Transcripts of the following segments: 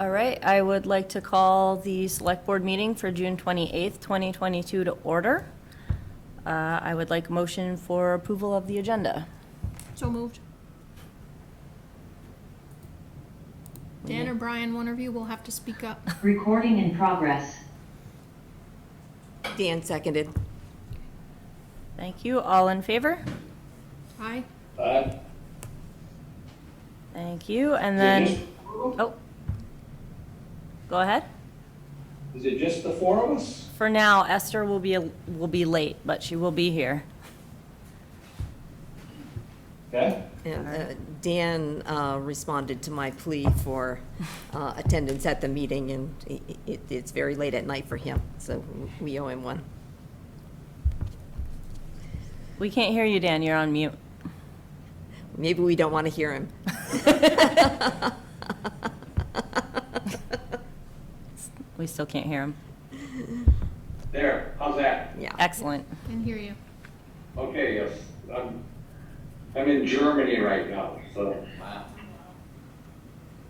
All right, I would like to call the Select Board meeting for June 28th, 2022 to order. I would like a motion for approval of the agenda. So moved. Dan or Brian, one of you will have to speak up. Recording in progress. Dan seconded. Thank you. All in favor? Aye. Aye. Thank you. And then, oh, go ahead. Is it just the four of us? For now, Esther will be late, but she will be here. Okay. And Dan responded to my plea for attendance at the meeting, and it's very late at night for him, so we owe him one. We can't hear you, Dan. You're on mute. Maybe we don't want to hear him. We still can't hear him. There, how's that? Yeah. Excellent. Can hear you. Okay, yes. I'm in Germany right now, so.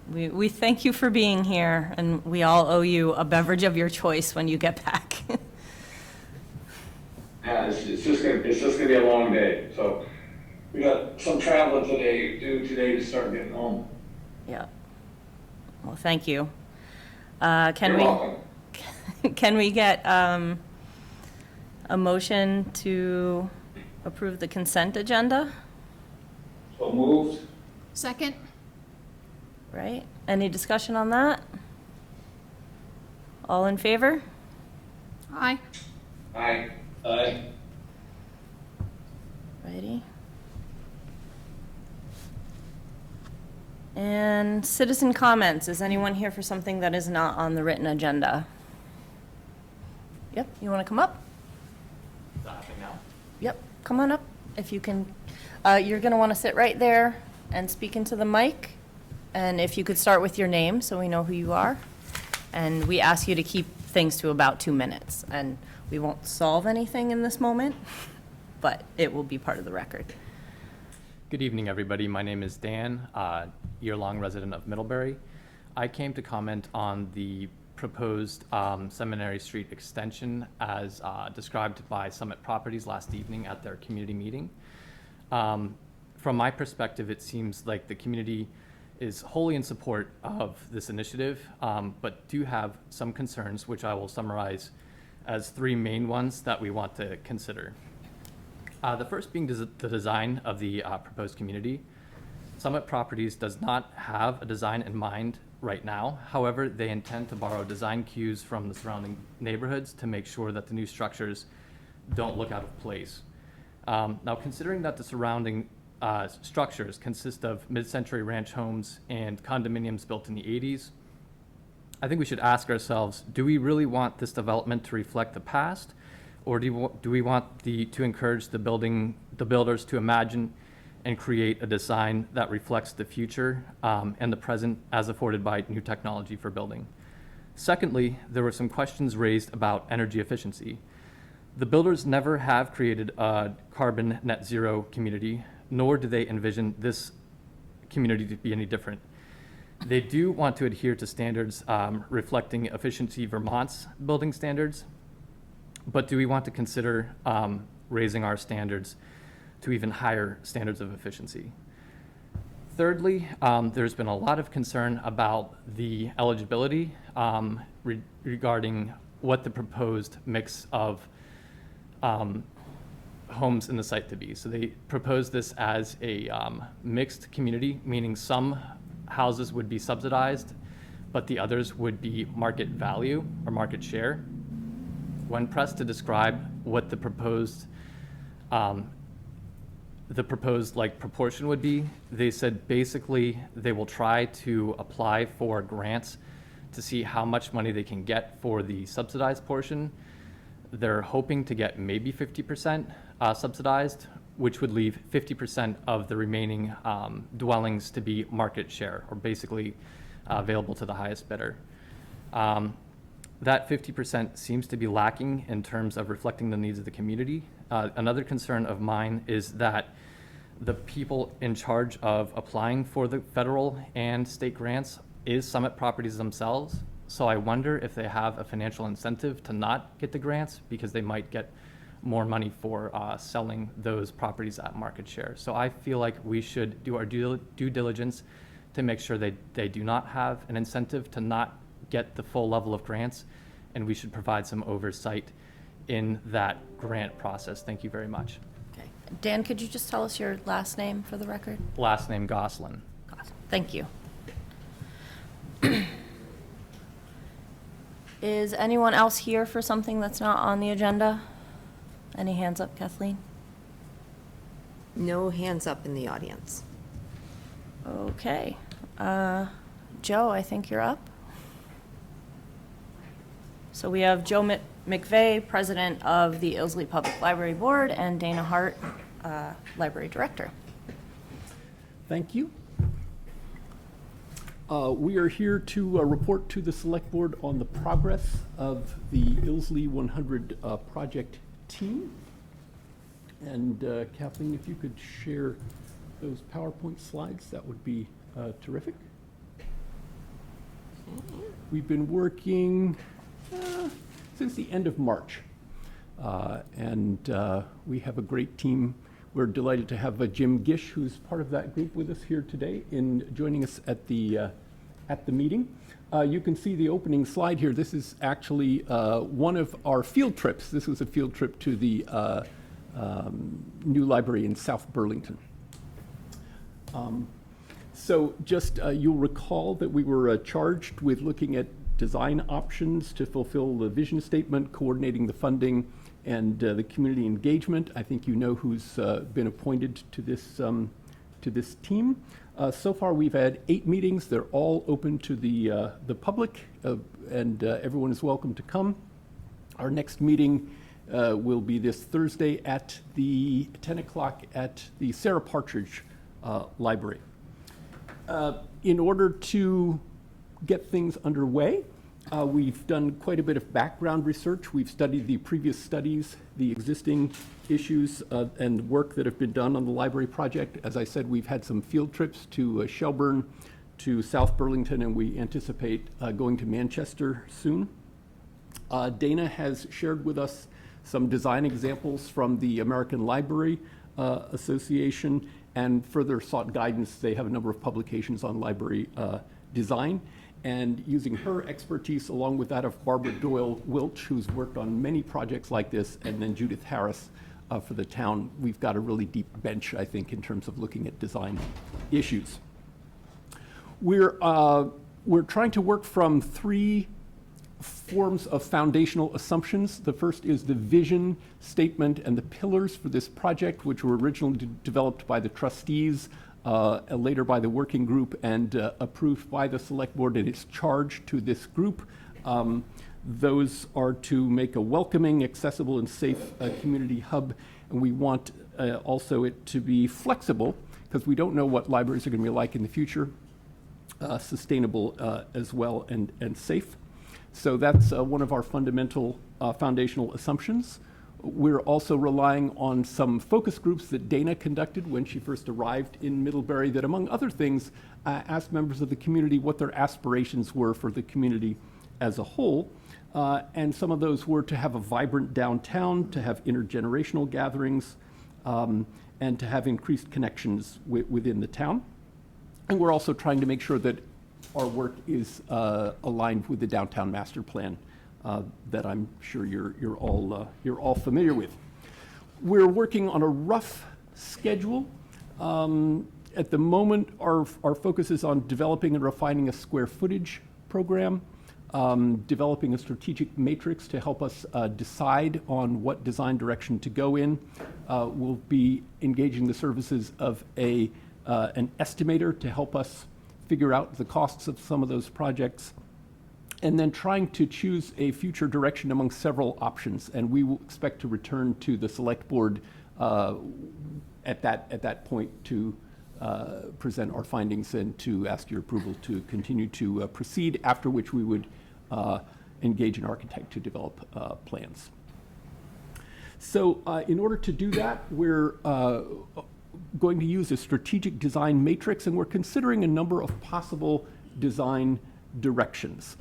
We thank you for being here, and we all owe you a beverage of your choice when you get back. Yeah, it's just gonna be a long day, so we got some traveling today, due today to start getting home. Yeah. Well, thank you. You're welcome. Can we get a motion to approve the consent agenda? So moved. Second? Right? Any discussion on that? All in favor? Aye. Aye. Aye. Righty. And citizen comments. Is anyone here for something that is not on the written agenda? Yep, you want to come up? Is that happening now? Yep, come on up if you can. You're going to want to sit right there and speak into the mic. And if you could start with your name so we know who you are. And we ask you to keep things to about 2 minutes. And we won't solve anything in this moment, but it will be part of the record. Good evening, everybody. My name is Dan, year-long resident of Middlebury. I came to comment on the proposed Seminary Street extension as described by Summit Properties last evening at their community meeting. From my perspective, it seems like the community is wholly in support of this initiative, but do have some concerns, which I will summarize as 3 main ones that we want to consider. The first being the design of the proposed community. Summit Properties does not have a design in mind right now. However, they intend to borrow design cues from the surrounding neighborhoods to make sure that the new structures don't look out of place. Now, considering that the surrounding structures consist of mid-century ranch homes and condominiums built in the 80s, I think we should ask ourselves, do we really want this development to reflect the past? Or do we want to encourage the builders to imagine and create a design that reflects the future and the present as afforded by new technology for building? Secondly, there were some questions raised about energy efficiency. The builders never have created a carbon net zero community, nor do they envision this community to be any different. They do want to adhere to standards reflecting Efficiency Vermont's building standards, but do we want to consider raising our standards to even higher standards of efficiency? Thirdly, there's been a lot of concern about the eligibility regarding what the proposed mix of homes in the site to be. So they propose this as a mixed community, meaning some houses would be subsidized, but the others would be market value or market share. When pressed to describe what the proposed like proportion would be, they said basically they will try to apply for grants to see how much money they can get for the subsidized portion. They're hoping to get maybe 50% subsidized, which would leave 50% of the remaining dwellings to be market share, or basically available to the highest bidder. That 50% seems to be lacking in terms of reflecting the needs of the community. Another concern of mine is that the people in charge of applying for the federal and state grants is Summit Properties themselves. So I wonder if they have a financial incentive to not get the grants because they might get more money for selling those properties at market share. So I feel like we should do our due diligence to make sure they do not have an incentive to not get the full level of grants, and we should provide some oversight in that grant process. Thank you very much. Okay. Dan, could you just tell us your last name for the record? Last name Goslin. Awesome. Thank you. Is anyone else here for something that's not on the agenda? Any hands up, Kathleen? No hands up in the audience. Okay. Joe, I think you're up. So we have Joe McVeigh, President of the Ilsley Public Library Board, and Dana Hart, Library Director. Thank you. We are here to report to the Select Board on the progress of the Ilsley 100 project team. And Kathleen, if you could share those PowerPoint slides, that would be terrific. We've been working since the end of March, and we have a great team. We're delighted to have Jim Gish, who's part of that group, with us here today in joining us at the meeting. You can see the opening slide here. This is actually one of our field trips. This was a field trip to the new library in South Burlington. So just you'll recall that we were charged with looking at design options to fulfill the vision statement, coordinating the funding, and the community engagement. I think you know who's been appointed to this team. So far, we've had 8 meetings. They're all open to the public, and everyone is welcome to come. Our next meeting will be this Thursday at the 10 o'clock at the Sarah Partridge Library. In order to get things underway, we've done quite a bit of background research. We've studied the previous studies, the existing issues, and work that have been done on the library project. As I said, we've had some field trips to Shelburne, to South Burlington, and we anticipate going to Manchester soon. Dana has shared with us some design examples from the American Library Association, and further sought guidance. They have a number of publications on library design. And using her expertise, along with that of Barbara Doyle Wilch, who's worked on many projects like this, and then Judith Harris for the town, we've got a really deep bench, I think, in terms of looking at design issues. We're trying to work from 3 forms of foundational assumptions. The first is the vision statement and the pillars for this project, which were originally developed by the trustees, later by the working group, and approved by the Select Board, and it's charged to this group. Those are to make a welcoming, accessible, and safe community hub, and we want also it to be flexible, because we don't know what libraries are going to be like in the future, sustainable as well, and safe. So that's one of our fundamental foundational assumptions. We're also relying on some focus groups that Dana conducted when she first arrived in Middlebury that, among other things, asked members of the community what their aspirations were for the community as a whole. And some of those were to have a vibrant downtown, to have intergenerational gatherings, and to have increased connections within the town. And we're also trying to make sure that our work is aligned with the downtown master plan that I'm sure you're all familiar with. We're working on a rough schedule. At the moment, our focus is on developing and refining a square footage program, developing a strategic matrix to help us decide on what design direction to go in. We'll be engaging the services of an estimator to help us figure out the costs of some of those projects, and then trying to choose a future direction among several options. And we will expect to return to the Select Board at that point to present our findings and to ask your approval to continue to proceed, after which we would engage an architect to develop plans. So in order to do that, we're going to use a strategic design matrix, and we're considering a number of possible design directions.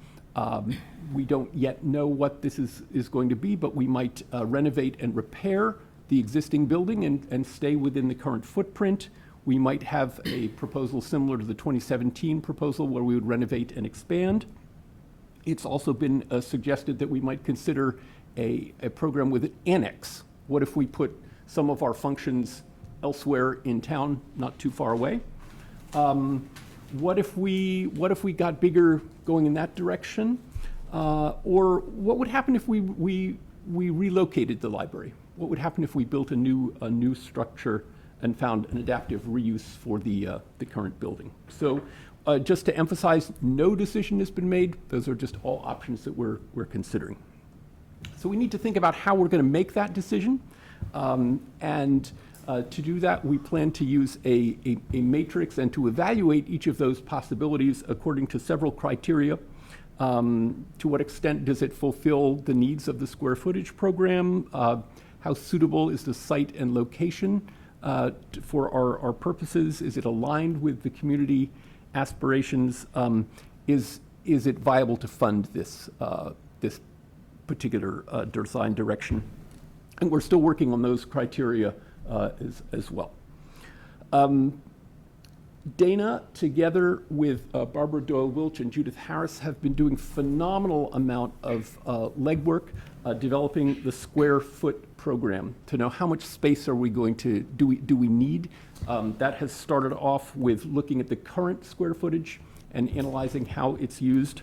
We don't yet know what this is going to be, but we might renovate and repair the existing building and stay within the current footprint. We might have a proposal similar to the 2017 proposal where we would renovate and expand. It's also been suggested that we might consider a program with an annex. What if we put some of our functions elsewhere in town, not too far away? What if we got bigger going in that direction? Or what would happen if we relocated the library? What would happen if we built a new structure and found an adaptive reuse for the current building? So just to emphasize, no decision has been made. Those are just all options that we're considering. So we need to think about how we're going to make that decision. To do that, we plan to use a matrix and to evaluate each of those possibilities according to several criteria. To what extent does it fulfill the needs of the square footage program? How suitable is the site and location for our purposes? Is it aligned with the community aspirations? Is it viable to fund this particular design direction? And we're still working on those criteria as well. Dana, together with Barbara Doyle-Wilch and Judith Harris, have been doing phenomenal amount of legwork developing the square foot program to know how much space are we going to, do we need. That has started off with looking at the current square footage and analyzing how it's used.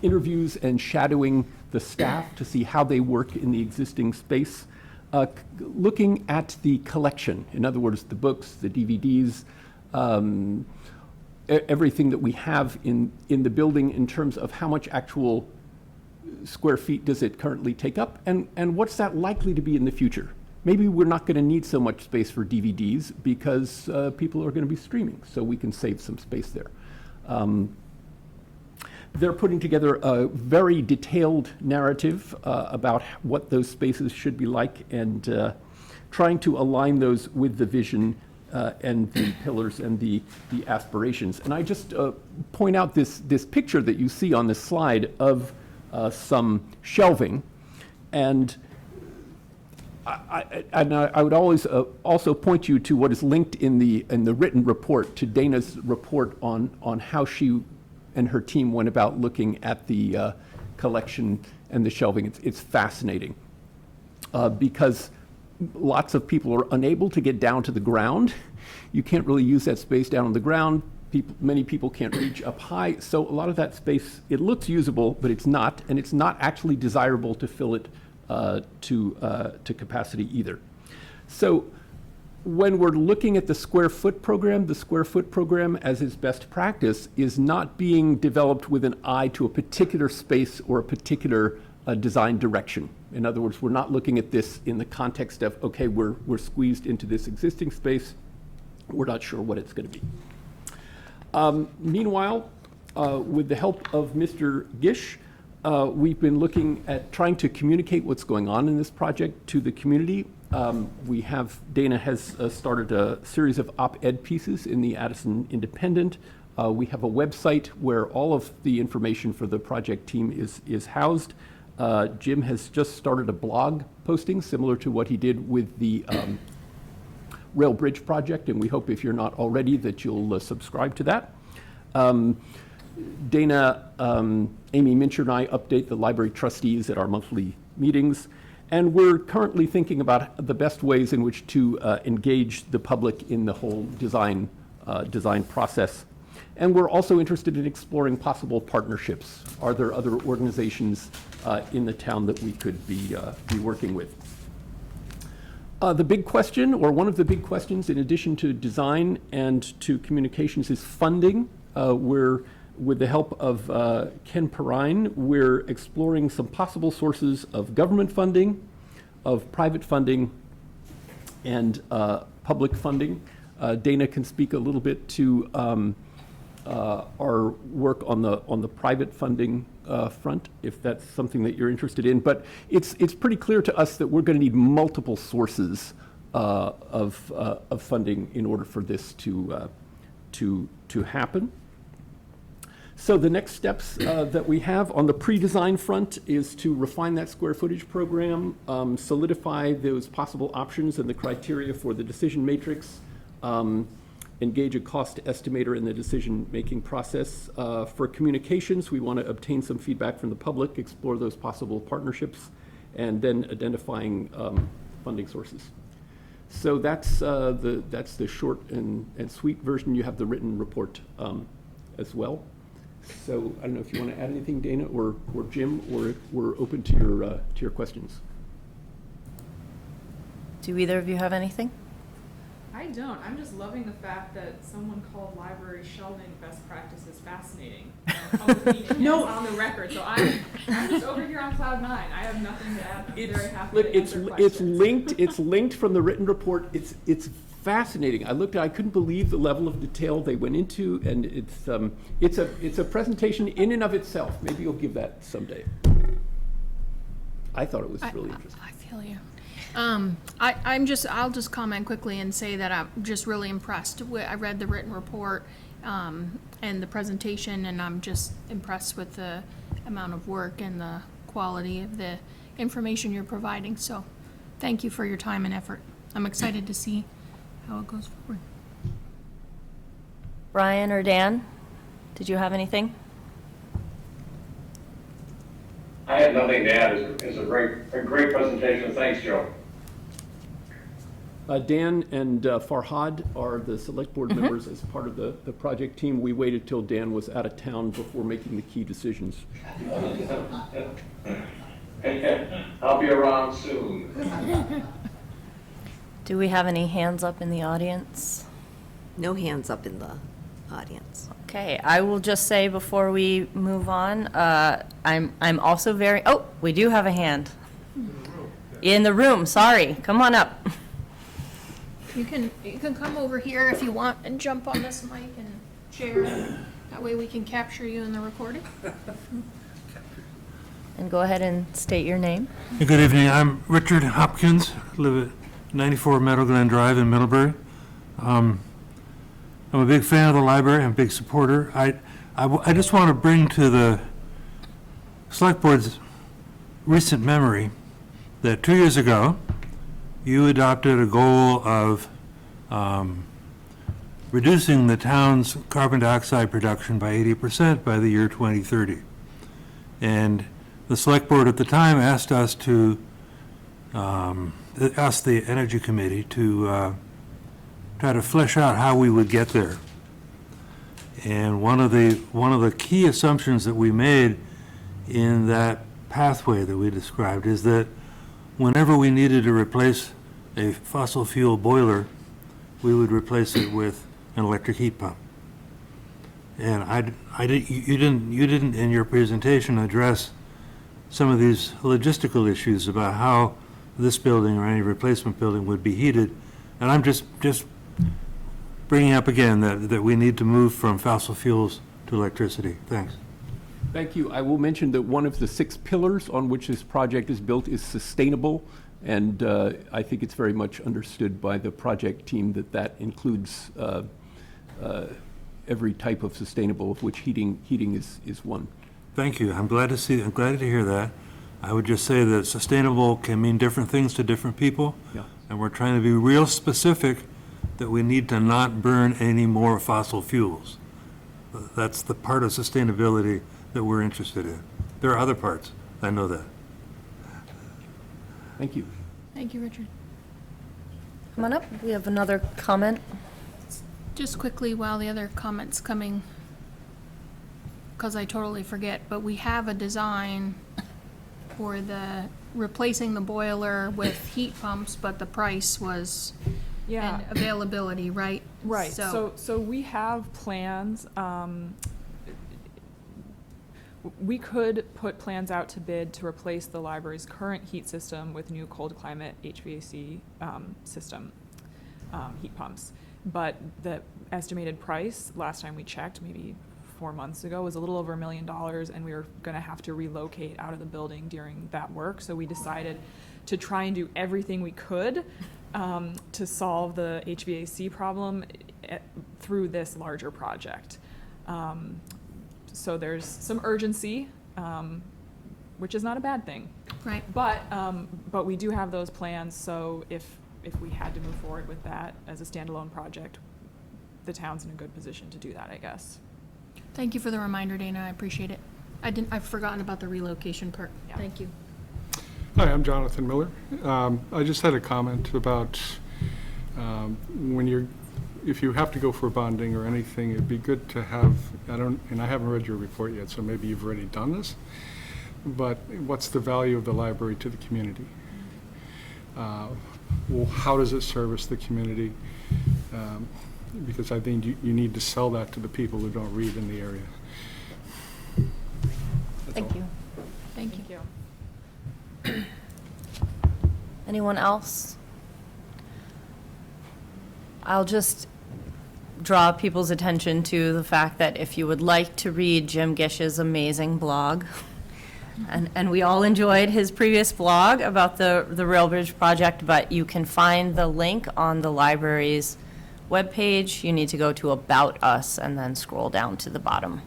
Interviews and shadowing the staff to see how they work in the existing space. Looking at the collection, in other words, the books, the DVDs, everything that we have in the building in terms of how much actual square feet does it currently take up, and what's that likely to be in the future. Maybe we're not going to need so much space for DVDs because people are going to be streaming, so we can save some space there. They're putting together a very detailed narrative about what those spaces should be like and trying to align those with the vision and the pillars and the aspirations. And I just point out this picture that you see on this slide of some shelving. And I would always also point you to what is linked in the written report, to Dana's report on how she and her team went about looking at the collection and the shelving. It's fascinating because lots of people are unable to get down to the ground. You can't really use that space down on the ground. Many people can't reach up high. So a lot of that space, it looks usable, but it's not, and it's not actually desirable to fill it to capacity either. So when we're looking at the square foot program, as is best practice, is not being developed with an eye to a particular space or a particular design direction. In other words, we're not looking at this in the context of, okay, we're squeezed into this existing space. We're not sure what it's going to be. Meanwhile, with the help of Mr. Gish, we've been looking at trying to communicate what's going on in this project to the community. Dana has started a series of op-ed pieces in the Addison Independent. We have a website where all of the information for the project team is housed. Jim has just started a blog posting similar to what he did with the Rail Bridge project, and we hope, if you're not already, that you'll subscribe to that. Dana, Amy Mincher and I update the library trustees at our monthly meetings. And we're currently thinking about the best ways in which to engage the public in the whole design process. And we're also interested in exploring possible partnerships. Are there other organizations in the town that we could be working with? The big question, or one of the big questions, in addition to design and to communications, is funding. With the help of Ken Perrine, we're exploring some possible sources of government funding, of private funding, and public funding. Dana can speak a little bit to our work on the private funding front, if that's something that you're interested in. But it's pretty clear to us that we're going to need multiple sources of funding in order for this to to happen. So the next steps that we have on the pre-design front is to refine that square footage program, solidify those possible options and the criteria for the decision matrix, engage a cost estimator in the decision-making process. For communications, we want to obtain some feedback from the public, explore those possible partnerships, and then identifying funding sources. So that's the short and sweet version. You have the written report as well. So I don't know if you want to add anything, Dana or Jim, or if we're open to your questions. Do either of you have anything? I don't. I'm just loving the fact that someone called library shelving best practices fascinating. Public meeting No. is on the record, so I'm just over here on cloud nine. I have nothing to add. I'm very happy Look, to answer questions. it's linked from the written report. It's fascinating. I couldn't believe the level of detail they went into, and it's a presentation in and of itself. Maybe you'll give that someday. I thought it was really interesting. I feel you. I'll just comment quickly and say that I'm just really impressed. I read the written report, and the presentation, and I'm just impressed with the amount of work and the quality of the information you're providing. So thank you for your time and effort. I'm excited to see how it goes forward. Brian or Dan, did you have anything? I have nothing to add. It's a great presentation. Thanks, Joe. Dan and Farhad are the select board members as part of the project team. We waited till Dan was out of town before making the key decisions. I'll be around soon. Do we have any hands up in the audience? No hands up in the audience. Okay, I will just say before we move on, I'm also very, oh, we do have a hand. In the room, sorry, come on up. You can come over here if you want and jump on this mic and share. That way we can capture you in the recording. And go ahead and state your name. Good evening. I'm Richard Hopkins, live at 94 Meadow Glen Drive in Middlebury. I'm a big fan of the library. I'm a big supporter. I just want to bring to the Select Board's recent memory that 2 years ago, you adopted a goal of reducing the town's carbon dioxide production by 80% by the year 2030. And the Select Board at the time asked us to, asked the Energy Committee to try to flesh out how we would get there. And one of the key assumptions that we made in that pathway that we described is that whenever we needed to replace a fossil fuel boiler, we would replace it with an electric heat pump. And you didn't in your presentation address some of these logistical issues about how this building or any replacement building would be heated. And I'm just bringing up again that we need to move from fossil fuels to electricity. Thanks. Thank you. I will mention that one of the 6 pillars on which this project is built is sustainable, and I think it's very much understood by the project team that includes every type of sustainable, of which heating is one. Thank you. I'm glad to hear that. I would just say that sustainable can mean different things to different people. Yeah. And we're trying to be real specific that we need to not burn any more fossil fuels. That's the part of sustainability that we're interested in. There are other parts, I know that. Thank you. Thank you, Richard. Come on up, we have another comment. Just quickly while the other comment's coming, because I totally forget, but we have a design for the replacing the boiler with heat pumps, but the price was Yeah. and availability, right? Right. So we have plans. We could put plans out to bid to replace the library's current heat system with new cold climate HVAC system, heat pumps. But the estimated price, last time we checked, maybe 4 months ago was a little over $1 million, and we were going to have to relocate out of the building during that work. So we decided to try and do everything we could to solve the HVAC problem through this larger project. So there's some urgency, which is not a bad thing. Right. But we do have those plans, so if we had to move forward with that as a standalone project, the town's in a good position to do that, I guess. Thank you for the reminder, Dana. I appreciate it. I've forgotten about the relocation part. Yeah. Thank you. Hi, I'm Jonathan Miller. I just had a comment about if you have to go for bonding or anything, it'd be good to have, I haven't read your report yet, so maybe you've already done this, but what's the value of the library to the community? Well, how does it service the community? Because I think you need to sell that to the people who don't read in the area. Thank you. Thank you. Anyone else? I'll just draw people's attention to the fact that if you would like to read Jim Gish's amazing blog, and we all enjoyed his previous blog about the Rail Bridge project, but you can find the link on the library's webpage. You need to go to About Us and then scroll down to the bottom.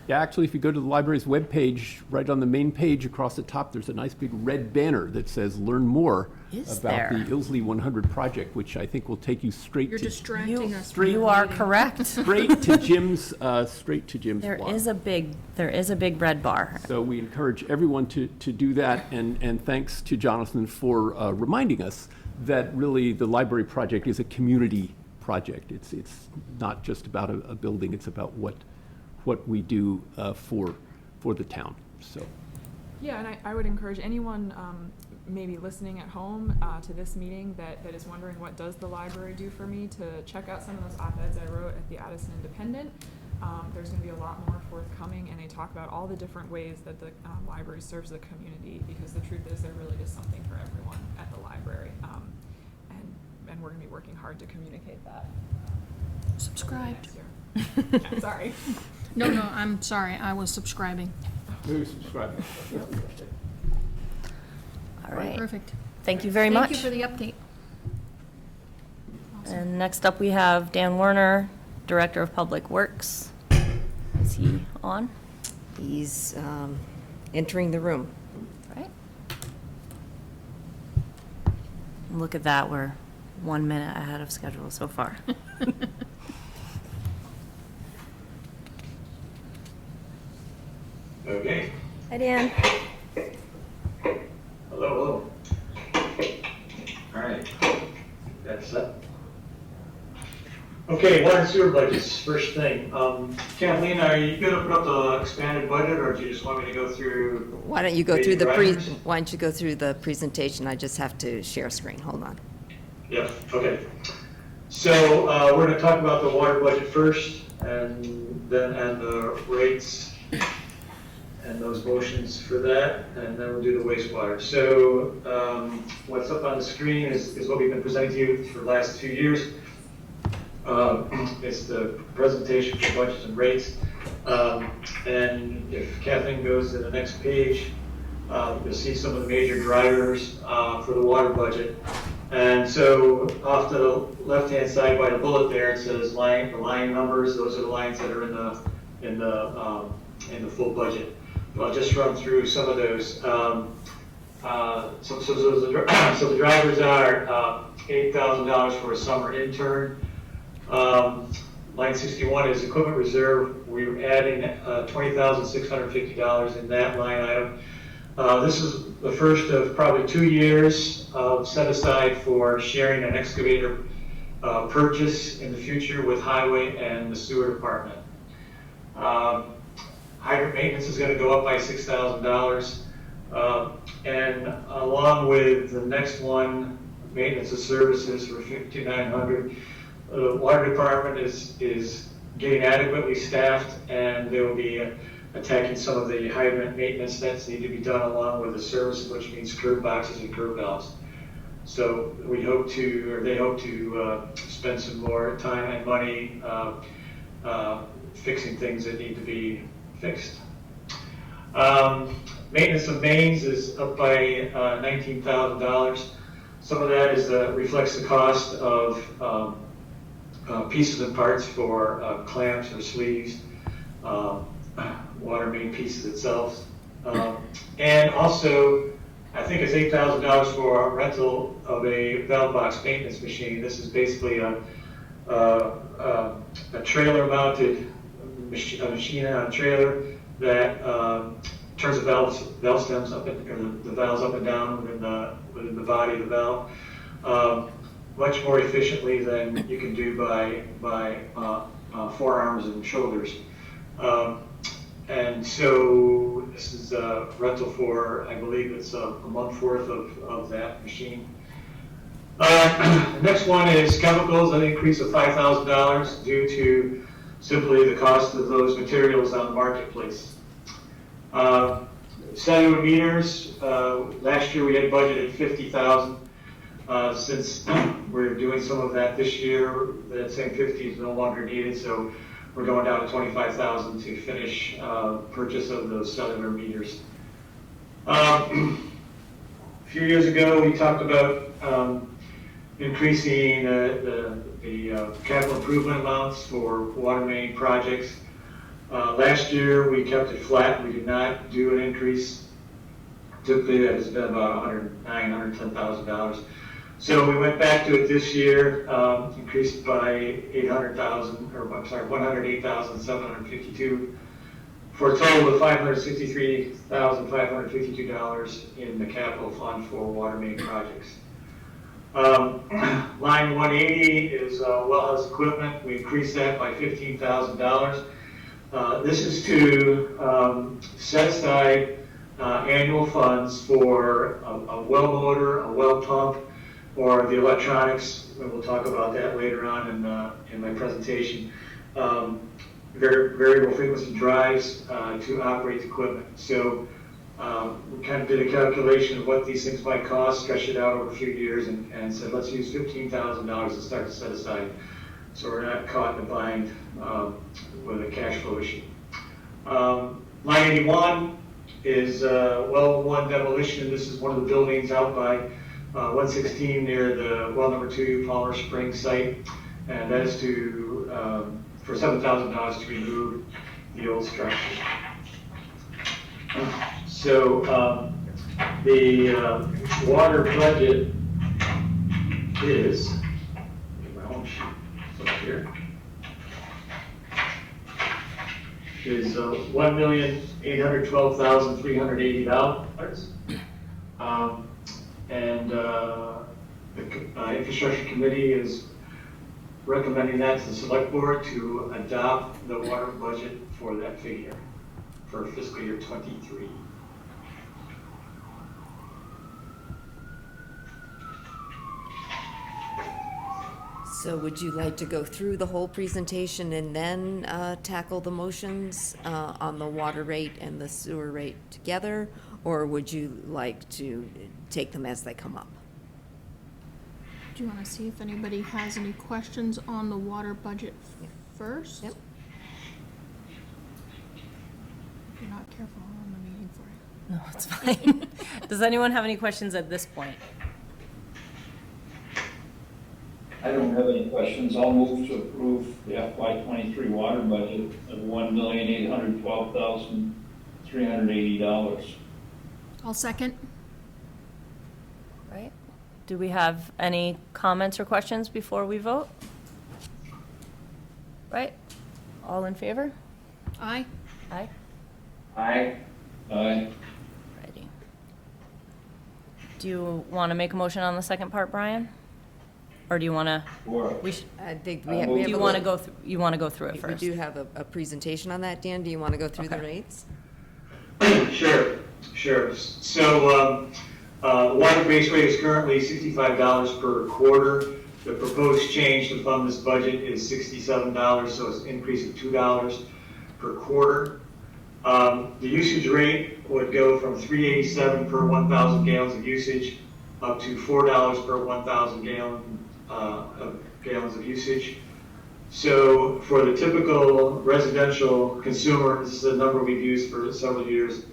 Yeah, actually, if you go to the library's webpage, right on the main page across the top, there's a nice big red banner that says "Learn More" Is about there? the Ilsley 100 project, which I think will take you straight You're to distracting us. from You the are meeting. correct. straight to Jim's There blog. is a big red bar. So we encourage everyone to do that, and thanks to Jonathan for reminding us that really the library project is a community project. It's not just about a building, it's about what we do for the town, so. Yeah, and I would encourage anyone maybe listening at home to this meeting that is wondering what does the library do for me, to check out some of those op-eds I wrote at the Addison Independent. There's going to be a lot more forthcoming, and they talk about all the different ways that the library serves the community, because the truth is there really is something for everyone at the library. And we're going to be working hard to communicate that. Subscribed. Next year. Yeah, sorry. No, I'm sorry. I was subscribing. Maybe subscribe. All right. Perfect. Thank you very much. Thank you for the update. And next up, we have Dan Werner, Director of Public Works. Is he on? He's entering the room. Right. Look at that, we're 1 minute ahead of schedule so far. Okay. Hi, Dan. Hello. All right. That's up. Okay, water and sewer budgets, first thing. Kathleen, are you gonna put up the expanded budget, or do you just want me to go through? Why don't you go through major drivers? why don't you go through the presentation? I just have to share screen. Hold on. Yep, okay. So, we're gonna talk about the water budget first, and the rates, and those motions for that, and then we'll do the wastewater. So, what's up on the screen is what we've been presenting to you for the last 2 years. It's the presentation for budgets and rates. And if Kathleen goes to the next page, you'll see some of the major drivers for the water budget. And so off to the left-hand side by the bullet there, it says the line numbers. Those are the lines that are in the full budget. I'll just run through some of those. So the drivers are $8,000 for a summer intern. Line 61 is equipment reserve. We're adding $20,650 in that line item. This is the first of probably 2 years set aside for sharing an excavator purchase in the future with highway and the sewer department. Hydrant maintenance is going to go up by $6,000. And along with the next one, maintenance of services for $5,900. The water department is getting adequately staffed, and they will be attacking some of the hydrant maintenance that need to be done along with the service, which means curb boxes and curb valves. So they hope to spend some more time and money fixing things that need to be fixed. Maintenance of mains is up by $19,000. Some of that is reflects the cost of pieces and parts for clamps or sleeves, water main pieces itself. And also, I think it's $8,000 for a rental of a valve box maintenance machine. This is basically a trailer-mounted machine on a trailer that turns the valve stems up and, or the valves up and down within the body of the valve, much more efficiently than you can do by forearms and shoulders. And so this is a rental for, I believe it's a month worth of that machine. The next one is chemicals, an increase of $5,000 due to simply the cost of those materials on the marketplace. Cellular meters, last year we had budgeted $50,000. Since we're doing some of that this year, that same 50 is no longer needed, so we're going down to $25,000 to finish purchase of those cellular meters. A few years ago, we talked about increasing the capital improvement amounts for water main projects. Last year, we kept it flat. We did not do an increase. Typically, that has been about $110,000. So we went back to it this year, increased by $108,752 for a total of $563,552 in the capital fund for water main projects. Line 180 is wellhouse equipment. We increased that by $15,000. This is to set aside annual funds for a well motor, a well pump, or the electronics, and we'll talk about that later on in my presentation. Variable frequency drives to operate the equipment. So we kind of did a calculation of what these things might cost, stretched it out over a few years, and said let's use $15,000 to start to set aside, so we're not caught in a bind with a cash flow issue. Line 81 is well 1 demolition. This is one of the buildings out by 116 near the well number 2 Palmer Springs site, and that is to for $7,000 to remove the old structure. So the water budget is, my home sheet up here, is $1,812,380. And the infrastructure committee is recommending that to the select board to adopt the water budget for that figure for fiscal year 23. So would you like to go through the whole presentation and then tackle the motions on the water rate and the sewer rate together? Or would you like to take them as they come up? Do you want to see if anybody has any questions on the water budget first? Yep. If you're not careful, I'll run the meeting for you. No, it's fine. Does anyone have any questions at this point? I don't have any questions. I'll move to approve the FY23 water budget of $1,812,380. I'll second. Right. Do we have any comments or questions before we vote? Right. All in favor? Aye. Aye. Aye. Aye. Righty. Do you want to make a motion on the second part, Brian? Or do you want to? Sure. We should. I think we we have- have. Do you want to go through? You want to go through it We first? do have a presentation on that, Dan. Do you want to go through the Okay. rates? Sure. So the water base rate is currently $65 per quarter. The proposed change to fund this budget is $67, so it's an increase of $2 per quarter. The usage rate would go from $3.87 per 1,000 gallons of usage up to $4 per 1,000 gallons of usage. So for the typical residential consumer, this is a number we've used for several years,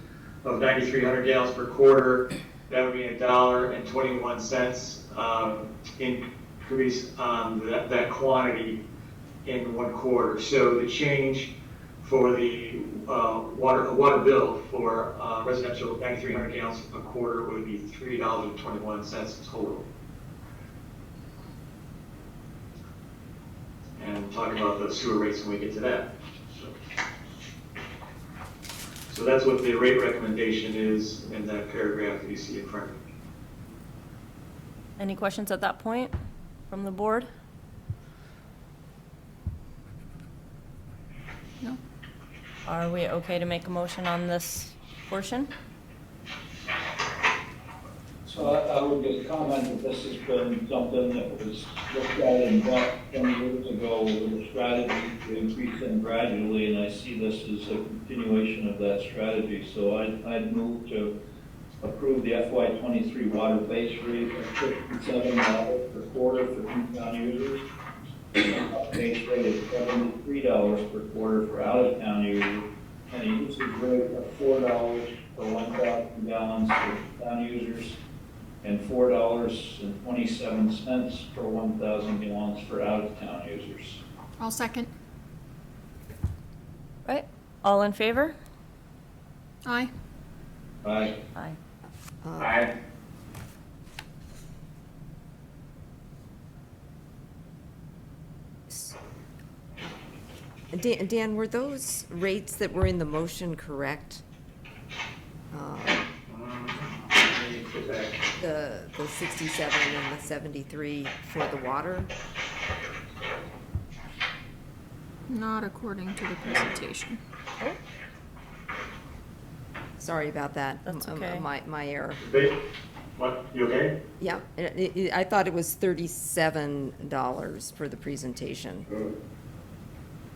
of 9,300 gallons per quarter, that would be $1.21 increase on that quantity in 1 quarter. So the change for the water bill for residential 9,300 gallons a quarter would be $3.21 total. And we'll talk about the sewer rates when we get to that. So that's what the rate recommendation is in that paragraph that you see in front of you. Any questions at that point from the board? No? Are we okay to make a motion on this portion? So I would just comment that this has been something that was looked at in about 20 years ago with a strategy to increase them gradually, and I see this as a continuation of that strategy. So I'd move to approve the FY23 water base rate of $57 per quarter for in-town users, and a base rate of $73 per quarter for out-of-town users, and a usage rate of $4 per 1,000 gallons for town users, and $4.27 per 1,000 gallons for out-of-town users. I'll second. Right, all in favor? Aye. Aye. Aye. Aye. Dan, were those rates that were in the motion correct? The 67 and the 73 for the water? Not according to the presentation. Sorry about that. That's okay. My error. What, you okay? Yeah, I thought it was $37 for the presentation,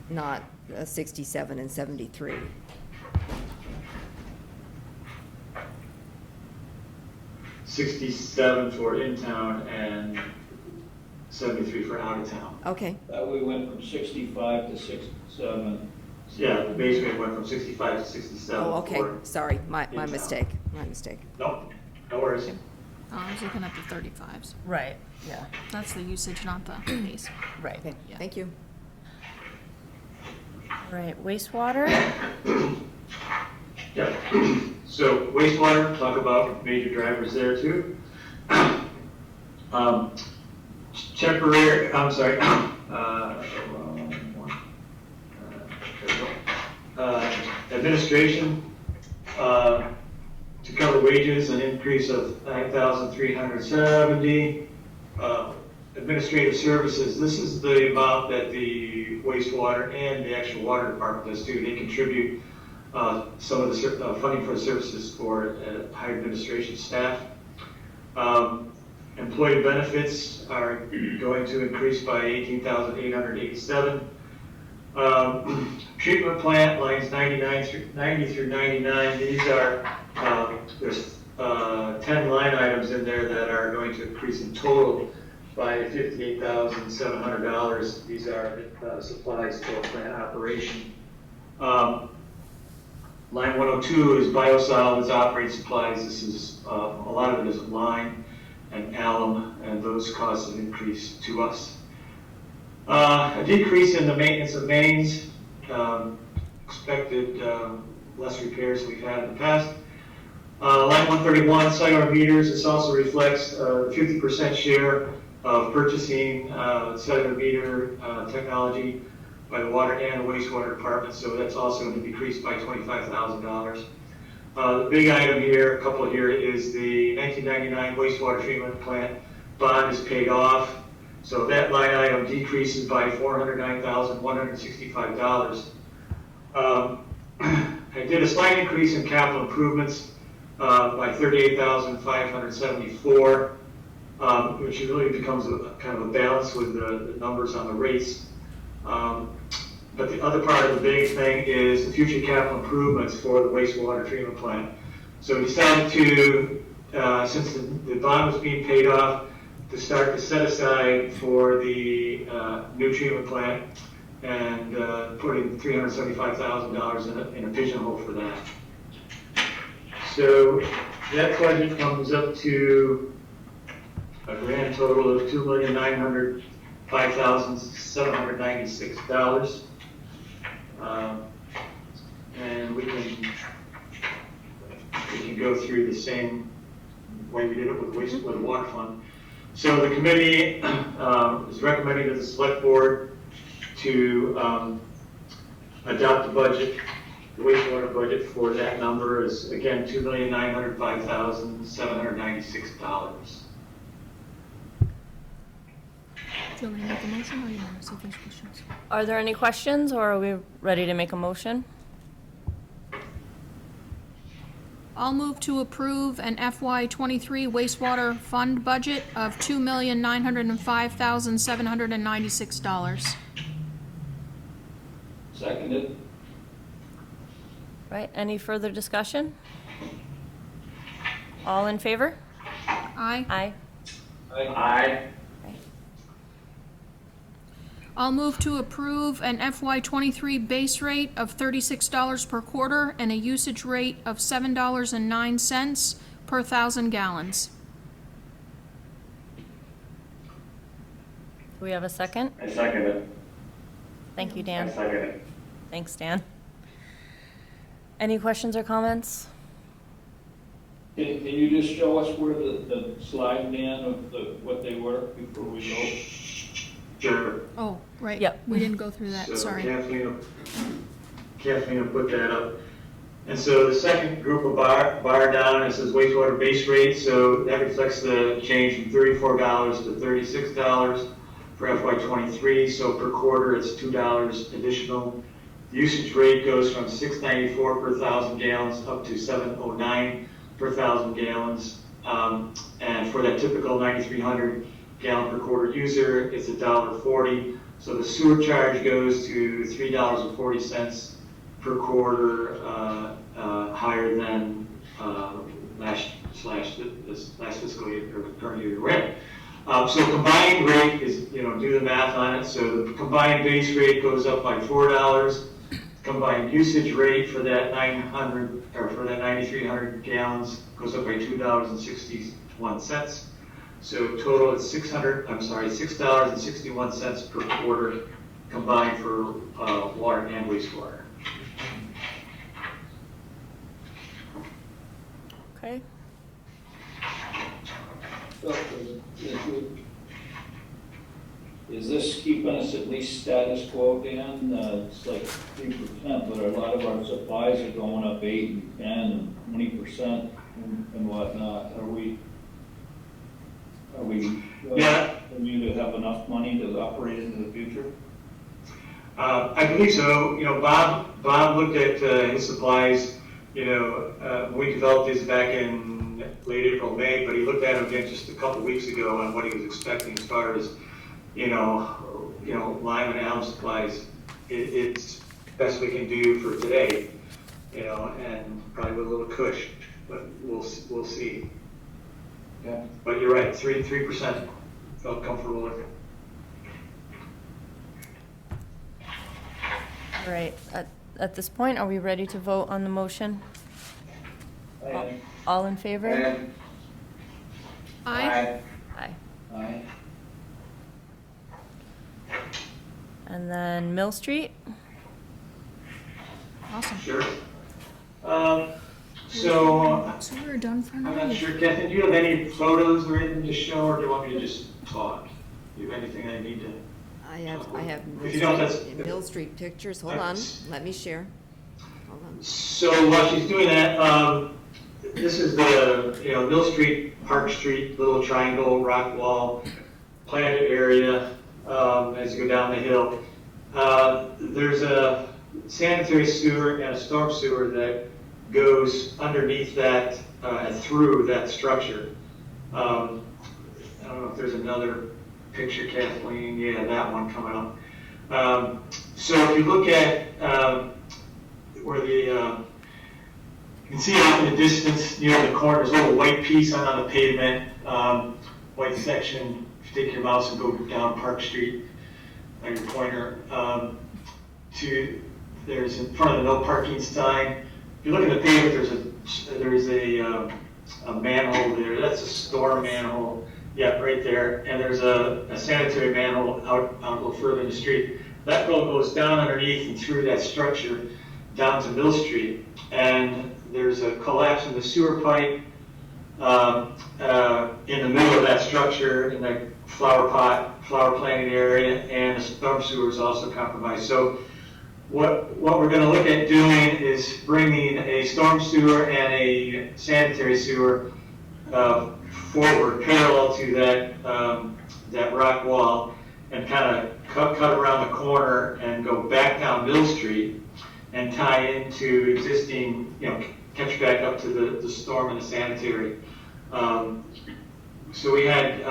not 67 and 73. $67 for in-town and $73 for out-of-town. Okay, We went from 65 to 67. Yeah, the base rate went from 65 to 67. oh, okay, for sorry, my in-town. mistake, my mistake. No, no worries. Oh, I was looking at the 35s. Right, yeah, That's the usage, not the base. right. Okay, Yeah. thank you. Right, wastewater? Yeah, so wastewater, talk about major drivers there too. Temporary, I'm sorry, administration, to cover wages, an increase of 9,370. Administrative services, this is the amount that the wastewater and the actual water department does too. They contribute some of the funding for the services for higher administration staff. Employee benefits are going to increase by 18,887. Treatment plant lines 90 through 99. These are there's 10 line items in there that are going to increase in total by $58,700. These are supplies for plant operation. Line 102 is biosolids operating supplies. This is a lot of it is lime and alum, and those costs have increased to us. A decrease in the maintenance of mains, expected less repairs than we've had in the past. Line 131, cellular meters, this also reflects 50% share of purchasing cellular meter technology by the water and the wastewater department, so that's also going to decrease by $25,000. The big item here, a couple here, is the 1999 wastewater treatment plant bond is paid off, so that line item decreases by $409,165. I did a slight increase in capital improvements by $38,574, which really becomes kind of a balance with the numbers on the rates. But the other part of the big thing is the future capital improvements for the wastewater treatment plant. So we decided to, since the bond was being paid off, to start to set aside for the new treatment plant and putting $375,000 in a pigeonhole for that. So that budget comes up to a grand total of $2,905,796. And we can go through the same way we did it with water fund. So the committee is recommending to the select board to adopt the budget, the wastewater budget for that number is, again, $2,905,796. Do you want me to make a motion, or you want to see if there's questions? Are there any questions, or are we ready to make a motion? I'll move to approve an FY23 wastewater fund budget of $2,905,796. Seconded. Right, any further discussion? All in favor? Aye. Aye. Aye. I'll move to approve an FY23 base rate of $36 per quarter and a usage rate of $7.09 per 1,000 gallons. Do we have a second? I second it. Thank you, Dan. second it. Thanks, Dan. Any questions or comments? Can you just show us where the slide, Dan, of what they were before we go? Sure. Oh, right. Yep. We didn't go through that, So sorry. Kathleen will put that up. And so the second group of bar down, it says wastewater base rate, so that reflects the change from $34 to $36 for FY23, so per quarter it's $2 additional. The usage rate goes from $6.94 per 1,000 gallons up to $7.09 per 1,000 gallons. And for that typical 9,300 gallon per quarter user, it's $1.40. So the sewer charge goes to $3.40 per quarter, higher than this last fiscal year, or the current year we're in. So combined rate is, do the math on it. So the combined base rate goes up by $4. Combined usage rate for that 900, or for that 9,300 gallons goes up by $2.61. So total is $6.61 per quarter combined for water and wastewater. Okay. Is this keeping us at least status quo, Dan? It's like 3%, but a lot of our supplies are going up 8 and 10 and 20% and whatnot. Are we continue to have enough money to operate into the future? I believe so. Bob looked at his supplies. We developed these back in late April, May, but he looked at them again just a couple weeks ago on what he was expecting as far as lime and alum supplies. It's the best we can do for today, and probably with a little cush, but we'll see. Yeah. But you're right, 3% felt comfortable with it. All right, at this point, are we ready to vote on the motion? All in favor? Aye. Aye. Aye. And then Mill Street? Awesome. Sure. So So we're done for I'm now? not sure, Kathy, do you have any photos or anything to show, or do you want me to just talk? Do you have anything I need to? I have If you don't, that's- Mill Street pictures. Hold on, let me share. Hold on. So while she's doing that, this is the, Mill Street, Park Street, little triangle, rock wall, planted area, as you go down the hill. There's a sanitary sewer and a storm sewer that goes underneath that, and through that structure. I don't know if there's another picture, Kathleen. Yeah, that one coming up. So if you look at where you can see out in the distance near the corner, there's a little white piece on the pavement, white section. If you take your mouse and go down Park Street on your pointer, there's in front of the no parking sign. If you look at the pavement, there's a manhole there. That's a storm manhole. Yeah, right there. And there's a sanitary manhole out a little further in the street. That road goes down underneath and through that structure down to Mill Street. And there's a collapse in the sewer pipe in the middle of that structure in the flower planting area, and the storm sewer is also compromised. So what we're going to look at doing is bringing a storm sewer and a sanitary sewer forward parallel to that rock wall, and kind of cut around the corner and go back down Mill Street and tie into existing, catch back up to the storm and the sanitary. So we had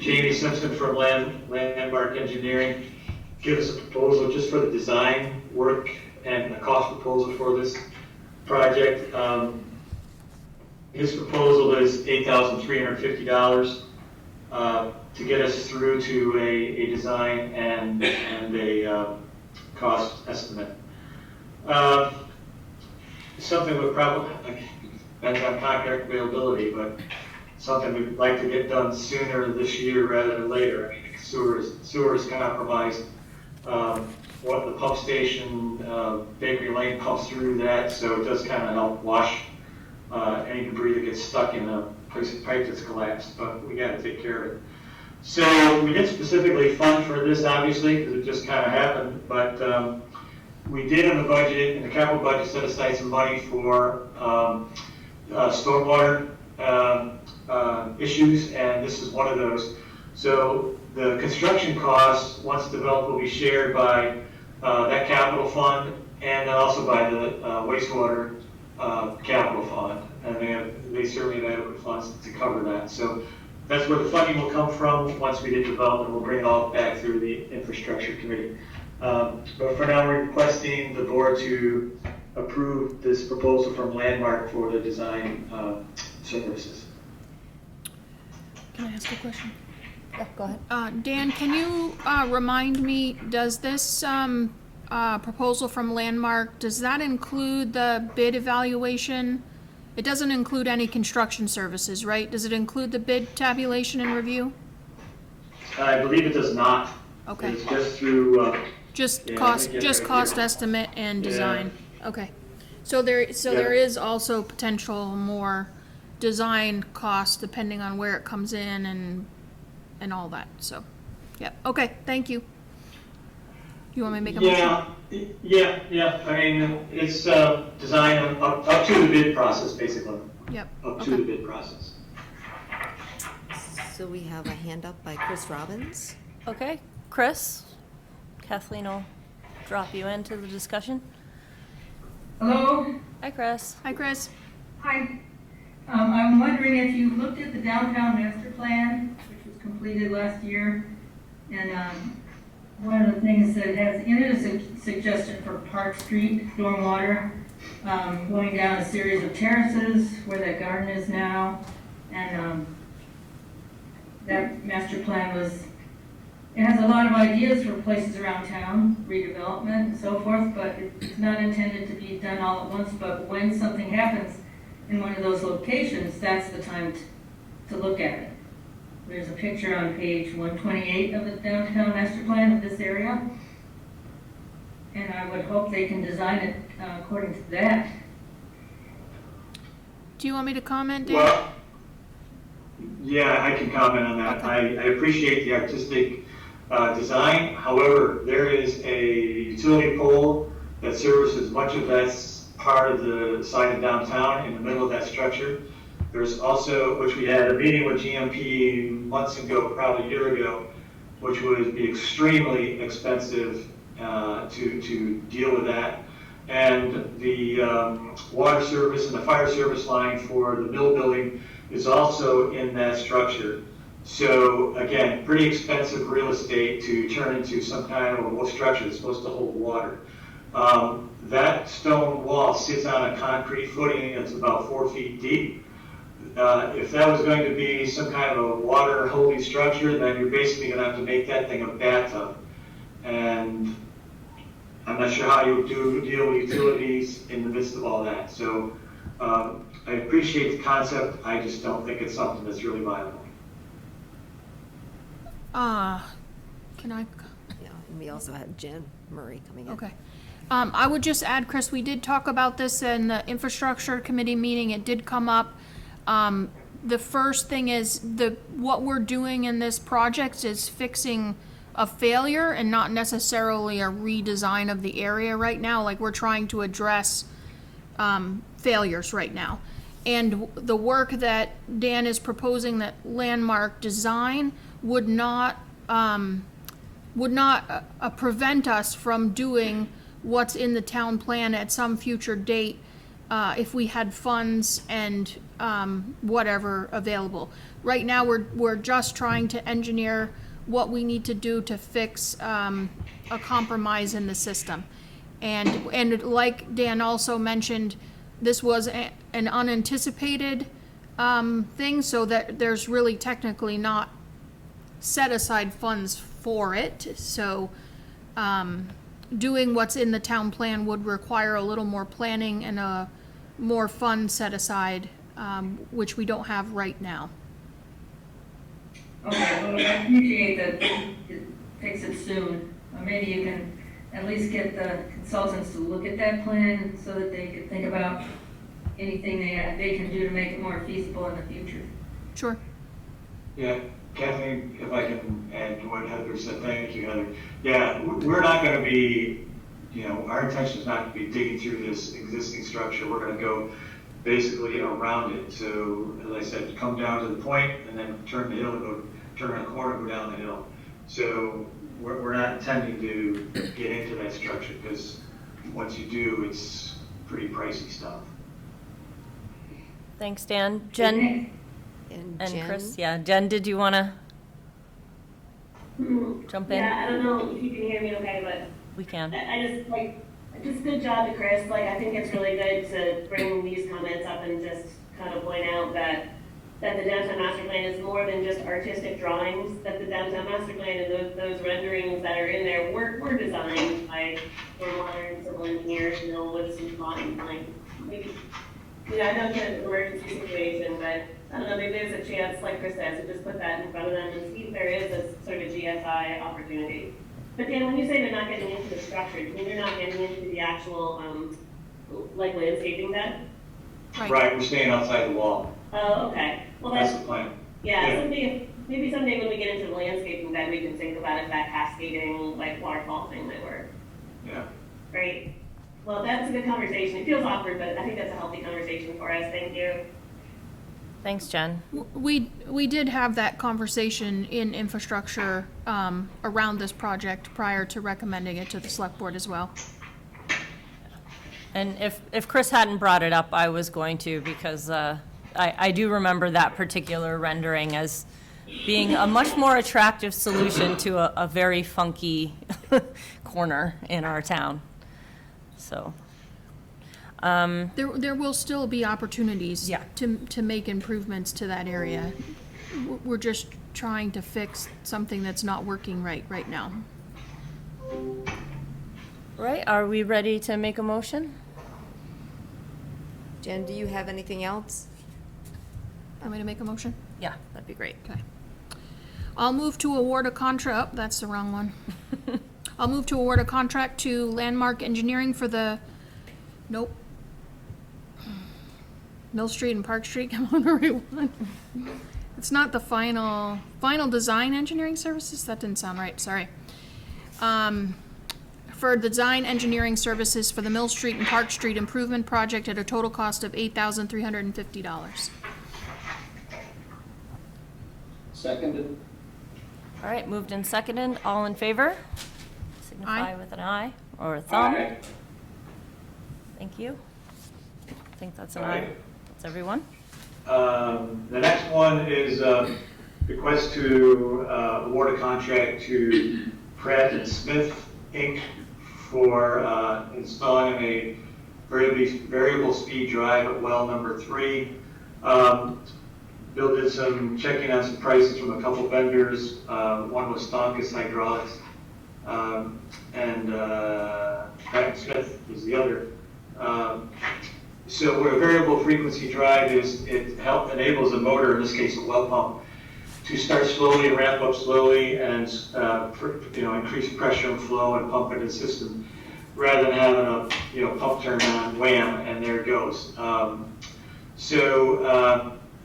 Jamie Simpson from Landmark Engineering give us a proposal just for the design work and a cost proposal for this project. His proposal is $8,350 to get us through to a design and a cost estimate. Something would probably depends on contract availability, but something we'd like to get done sooner this year rather than later. I mean, sewer is compromised. What the pump station, Bakery Lane pumps through that, so it does kind of help wash any debris that gets stuck in a pipe that's collapsed, but we got to take care of it. So we didn't specifically fund for this, obviously, because it just kind of happened, but we did in the budget, in the capital budget, set aside some money for stormwater issues, and this is one of those. So the construction costs, once developed, will be shared by that capital fund and also by the wastewater capital fund, and they certainly have adequate funds to cover that. So that's where the funding will come from. Once we get development, we'll bring it all back through the infrastructure committee. But for now, we're requesting the board to approve this proposal from Landmark for the design services. Can I ask a question? Yeah, go ahead. Dan, can you remind me, does this proposal from Landmark, does that include the bid evaluation? It doesn't include any construction services, right? Does it include the bid tabulation and review? I believe it does not. Okay. It's just through. Just Yeah, cost, yeah, just right cost here. estimate and Yeah. design? Okay. So there is also potential more design costs depending on where it comes in and all that, so, yeah, okay, thank you. You want me to make a motion? Yeah. I mean, it's design up to the bid process, basically. Yep, Up to the bid process. So we have a hand up by Chris Robbins. Okay, Chris, Kathleen will drop you into the discussion. Hello? Hi, Chris. Hi, Chris. Hi. I'm wondering if you looked at the downtown master plan, which was completed last year, and one of the things that has in it is a suggestion for Park Street stormwater, going down a series of terraces where that garden is now, and that master plan it has a lot of ideas for places around town, redevelopment and so forth, but it's not intended to be done all at once, but when something happens in one of those locations, that's the time to look at it. There's a picture on page 128 of the downtown master plan of this area, and I would hope they can design it according to that. Do you want me to comment, Dan? Well, yeah, I can comment on that. Okay. I appreciate the artistic design. However, there is a utility pole that services much of that part of the side of downtown in the middle of that structure. There's also, which we had a meeting with GMP months ago, probably a year ago, which would be extremely expensive to deal with that. And the water service and the fire service line for the mill building is also in that structure. So again, pretty expensive real estate to turn into some kind of a structure that's supposed to hold water. That stone wall sits on a concrete footing that's about 4 feet deep. If that was going to be some kind of a water holding structure, then you're basically going to have to make that thing a bathtub. And I'm not sure how you deal with utilities in the midst of all that. So I appreciate the concept, I just don't think it's something that's really viable. Can I? Yeah, and we also had Jen Murray coming in. Okay. I would just add, Chris, we did talk about this in the infrastructure committee meeting. It did come up. The first thing is what we're doing in this project is fixing a failure and not necessarily a redesign of the area right now. Like, we're trying to address failures right now. And the work that Dan is proposing, that Landmark design, would not prevent us from doing what's in the town plan at some future date if we had funds and whatever available. Right now, we're just trying to engineer what we need to do to fix a compromise in the system. And like Dan also mentioned, this was an unanticipated thing, so that there's really technically not set aside funds for it. So doing what's in the town plan would require a little more planning and a more funds set aside, which we don't have right now. Okay, well, I appreciate that it fix it soon. Maybe you can at least get the consultants to look at that plan so that they could think about anything they can do to make it more feasible in the future. Sure. Yeah, Kathleen, if I can add to what Heather said, thank you, Heather. Yeah, we're not going to be, our intention is not to be digging through this existing structure. We're going to go basically around it. So, as I said, come down to the point and then turn the hill, turn around the corner, go down the hill. So we're not intending to get into that structure, because once you do, it's pretty pricey stuff. Thanks, Dan. Jen And and Jen? Chris, yeah. Jen, did you want to jump in? Yeah, I don't know if you can hear me okay, but We can. I just good job to Chris. Like, I think it's really good to bring these comments up and just kind of point out that the downtown master plan is more than just artistic drawings, that the downtown master plan and those renderings that are in there were designed by modern civil engineers, with some thought and maybe, I know it's an emergency situation, but I don't know, maybe there's a chance, like Chris says, to just put that in front of them and see if there is a sort of GSI opportunity. But Dan, when you say they're not getting into the structure, do you mean they're not getting into the actual, landscaping then? Right, we're staying outside the wall. Oh, okay. Well, That's the plan. yeah, maybe someday when we get into the landscaping, then we can think about if that cascading, waterfall thing might work. Yeah. Great. Well, that's a good conversation. It feels awkward, but I think that's a healthy conversation for us. Thank you. Thanks, Jen. We did have that conversation in infrastructure around this project prior to recommending it to the select board as well. And if Chris hadn't brought it up, I was going to, because I do remember that particular rendering as being a much more attractive solution to a very funky corner in our town. So. There will still be opportunities Yeah. to make improvements to that area. We're just trying to fix something that's not working right now. Right, are we ready to make a motion? Jen, do you have anything else? Want me to make a motion? Yeah, that'd be great. Okay. I'll move to award a contract, that's the wrong one. I'll move to award a contract to Landmark Engineering for the, Mill Street and Park Street, come on, the right one. It's not the final design engineering services? That didn't sound right, sorry. For design engineering services for the Mill Street and Park Street improvement project at a total cost of $8,350. Seconded. All right, moved and seconded, all in favor? Signify Aye. with an eye or a thumb. Aye. Thank you. I think that's an All eye. right. That's everyone. The next one is request to award a contract to Pratt and Smith, Inc. for installing a variable speed drive at well number 3. Bill did some checking on some prices from a couple vendors. One was Stonkus Hydraulics, and Pratt Smith was the other. So where a variable frequency drive is, it enables a motor, in this case a well pump, to start slowly and ramp up slowly and increase pressure and flow and pump into the system, rather than having a pump turn on, wham, and there it goes.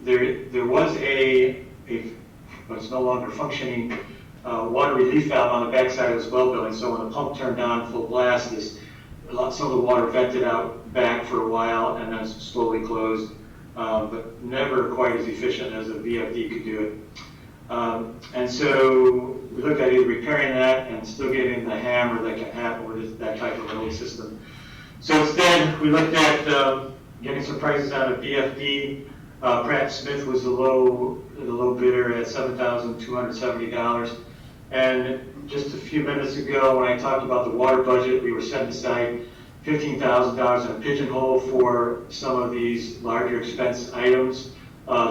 There was a but it's no longer functioning water relief valve on the backside of this well building. So when the pump turned on full blast, some of the water vented out back for a while and then slowly closed, but never quite as efficient as a VFD could do it. And so we looked at either repairing that and still getting the hammer that can happen with that type of an old system. So instead, we looked at getting some prices on a VFD. Pratt Smith was the low bidder at $7,270. And just a few minutes ago, when I talked about the water budget, we were setting aside $15,000 in a pigeonhole for some of these larger expense items.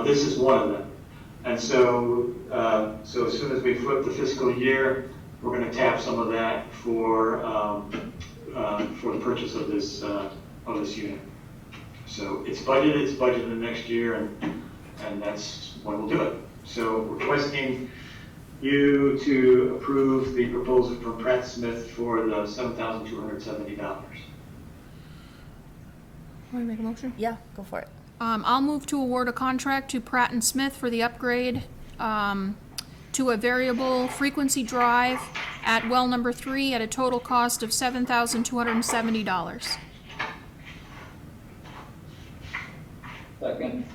This is one of them. And so as soon as we flip the fiscal year, we're going to tap some of that for the purchase of this unit. So it's budgeted the next year, and that's when we'll do it. So requesting you to approve the proposal from Pratt Smith for the $7,270. Want to make a motion? Yeah, go for it. I'll move to award a contract to Pratt and Smith for the upgrade to a variable frequency drive at well number 3 at a total cost of $7,270. Second.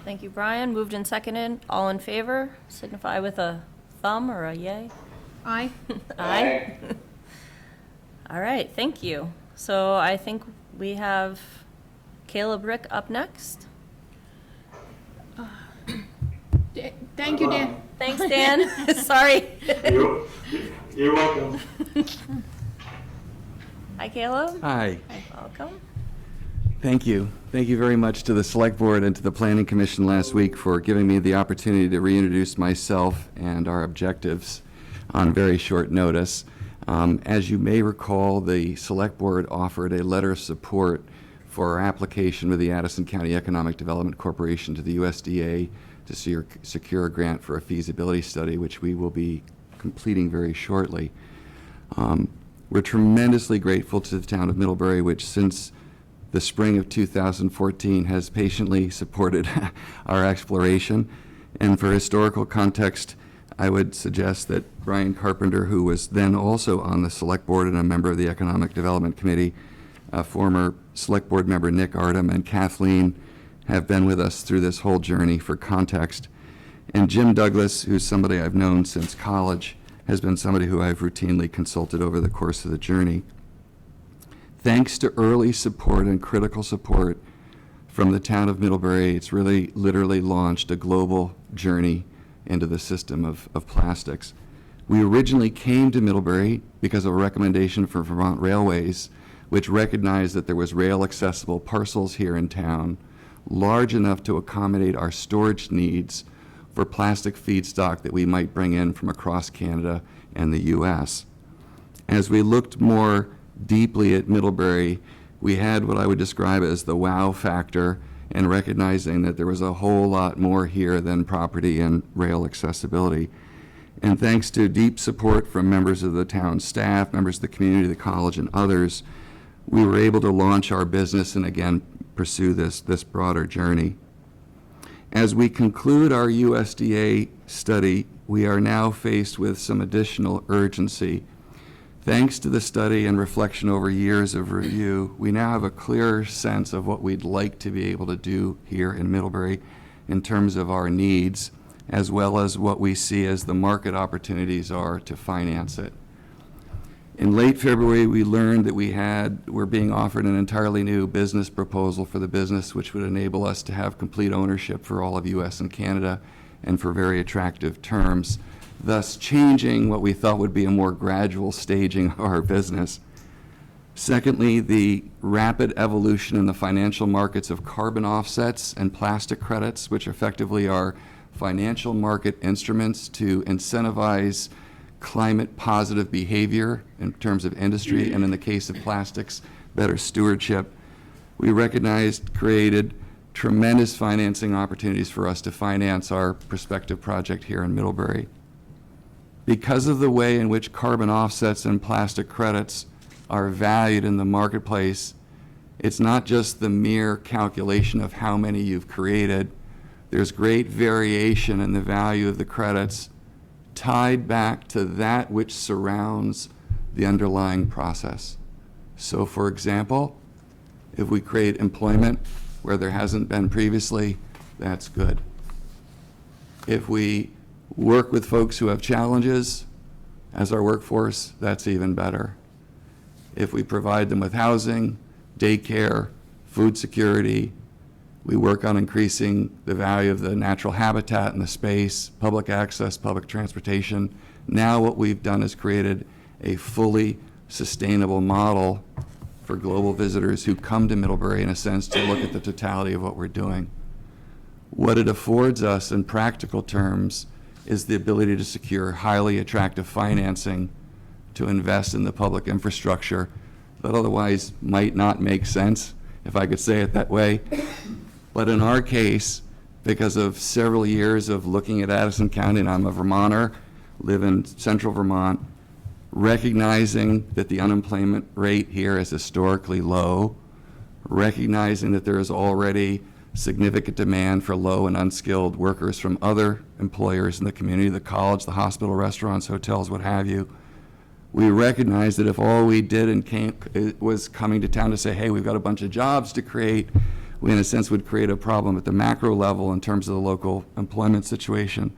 Thank you, Brian. Moved and seconded. All in favor, signify with a thumb or a yay. Aye. Aye. All right, thank you. So I think we have Caleb Rick up next. Thank you, Dan. Thanks, Dan. Sorry. You're welcome. Hi, Caleb. Hi. Welcome. Thank you. Thank you very much to the Select Board and to the Planning Commission last week for giving me the opportunity to reintroduce myself and our objectives on very short notice. As you may recall, the Select Board offered a letter of support for our application with the Addison County Economic Development Corporation to the USDA to secure a grant for a feasibility study, which we will be completing very shortly. We're tremendously grateful to the town of Middlebury, which since the spring of 2014 has patiently supported our exploration. And for historical context, I would suggest that Brian Carpenter, who was then also on the Select Board and a member of the Economic Development Committee, former Select Board member Nick Artem and Kathleen have been with us through this whole journey for context. And Jim Douglas, who's somebody I've known since college, has been somebody who I've routinely consulted over the course of the journey. Thanks to early support and critical support from the town of Middlebury, it's really literally launched a global journey into the system of plastics. We originally came to Middlebury because of a recommendation from Vermont Railways, which recognized that there was rail-accessible parcels here in town, large enough to accommodate our storage needs for plastic feedstock that we might bring in from across Canada and the U.S. As we looked more deeply at Middlebury, we had what I would describe as the wow factor, and recognizing that there was a whole lot more here than property and rail accessibility. And thanks to deep support from members of the town staff, members of the community, the college, and others, we were able to launch our business and again pursue this broader journey. As we conclude our USDA study, we are now faced with some additional urgency. Thanks to the study and reflection over years of review, we now have a clearer sense of what we'd like to be able to do here in Middlebury in terms of our needs, as well as what we see as the market opportunities are to finance it. In late February, we learned that we're being offered an entirely new business proposal for the business, which would enable us to have complete ownership for all of US and Canada and for very attractive terms, thus changing what we thought would be a more gradual staging of our business. Secondly, the rapid evolution in the financial markets of carbon offsets and plastic credits, which effectively are financial market instruments to incentivize climate positive behavior in terms of industry, and in the case of plastics, better stewardship. We recognized, created tremendous financing opportunities for us to finance our prospective project here in Middlebury. Because of the way in which carbon offsets and plastic credits are valued in the marketplace, it's not just the mere calculation of how many you've created. There's great variation in the value of the credits tied back to that which surrounds the underlying process. So for example, if we create employment where there hasn't been previously, that's good. If we work with folks who have challenges as our workforce, that's even better. If we provide them with housing, daycare, food security, we work on increasing the value of the natural habitat and the space, public access, public transportation. Now what we've done is created a fully sustainable model for global visitors who come to Middlebury, in a sense, to look at the totality of what we're doing. What it affords us in practical terms is the ability to secure highly attractive financing to invest in the public infrastructure that otherwise might not make sense, if I could say it that way. But in our case, because of several years of looking at Addison County, and I'm a Vermonter, live in central Vermont, recognizing that the unemployment rate here is historically low, recognizing that there is already significant demand for low and unskilled workers from other employers in the community, the college, the hospital, restaurants, hotels, what have you. We recognize that if all we did was coming to town to say, hey, we've got a bunch of jobs to create, we in a sense would create a problem at the macro level in terms of the local employment situation.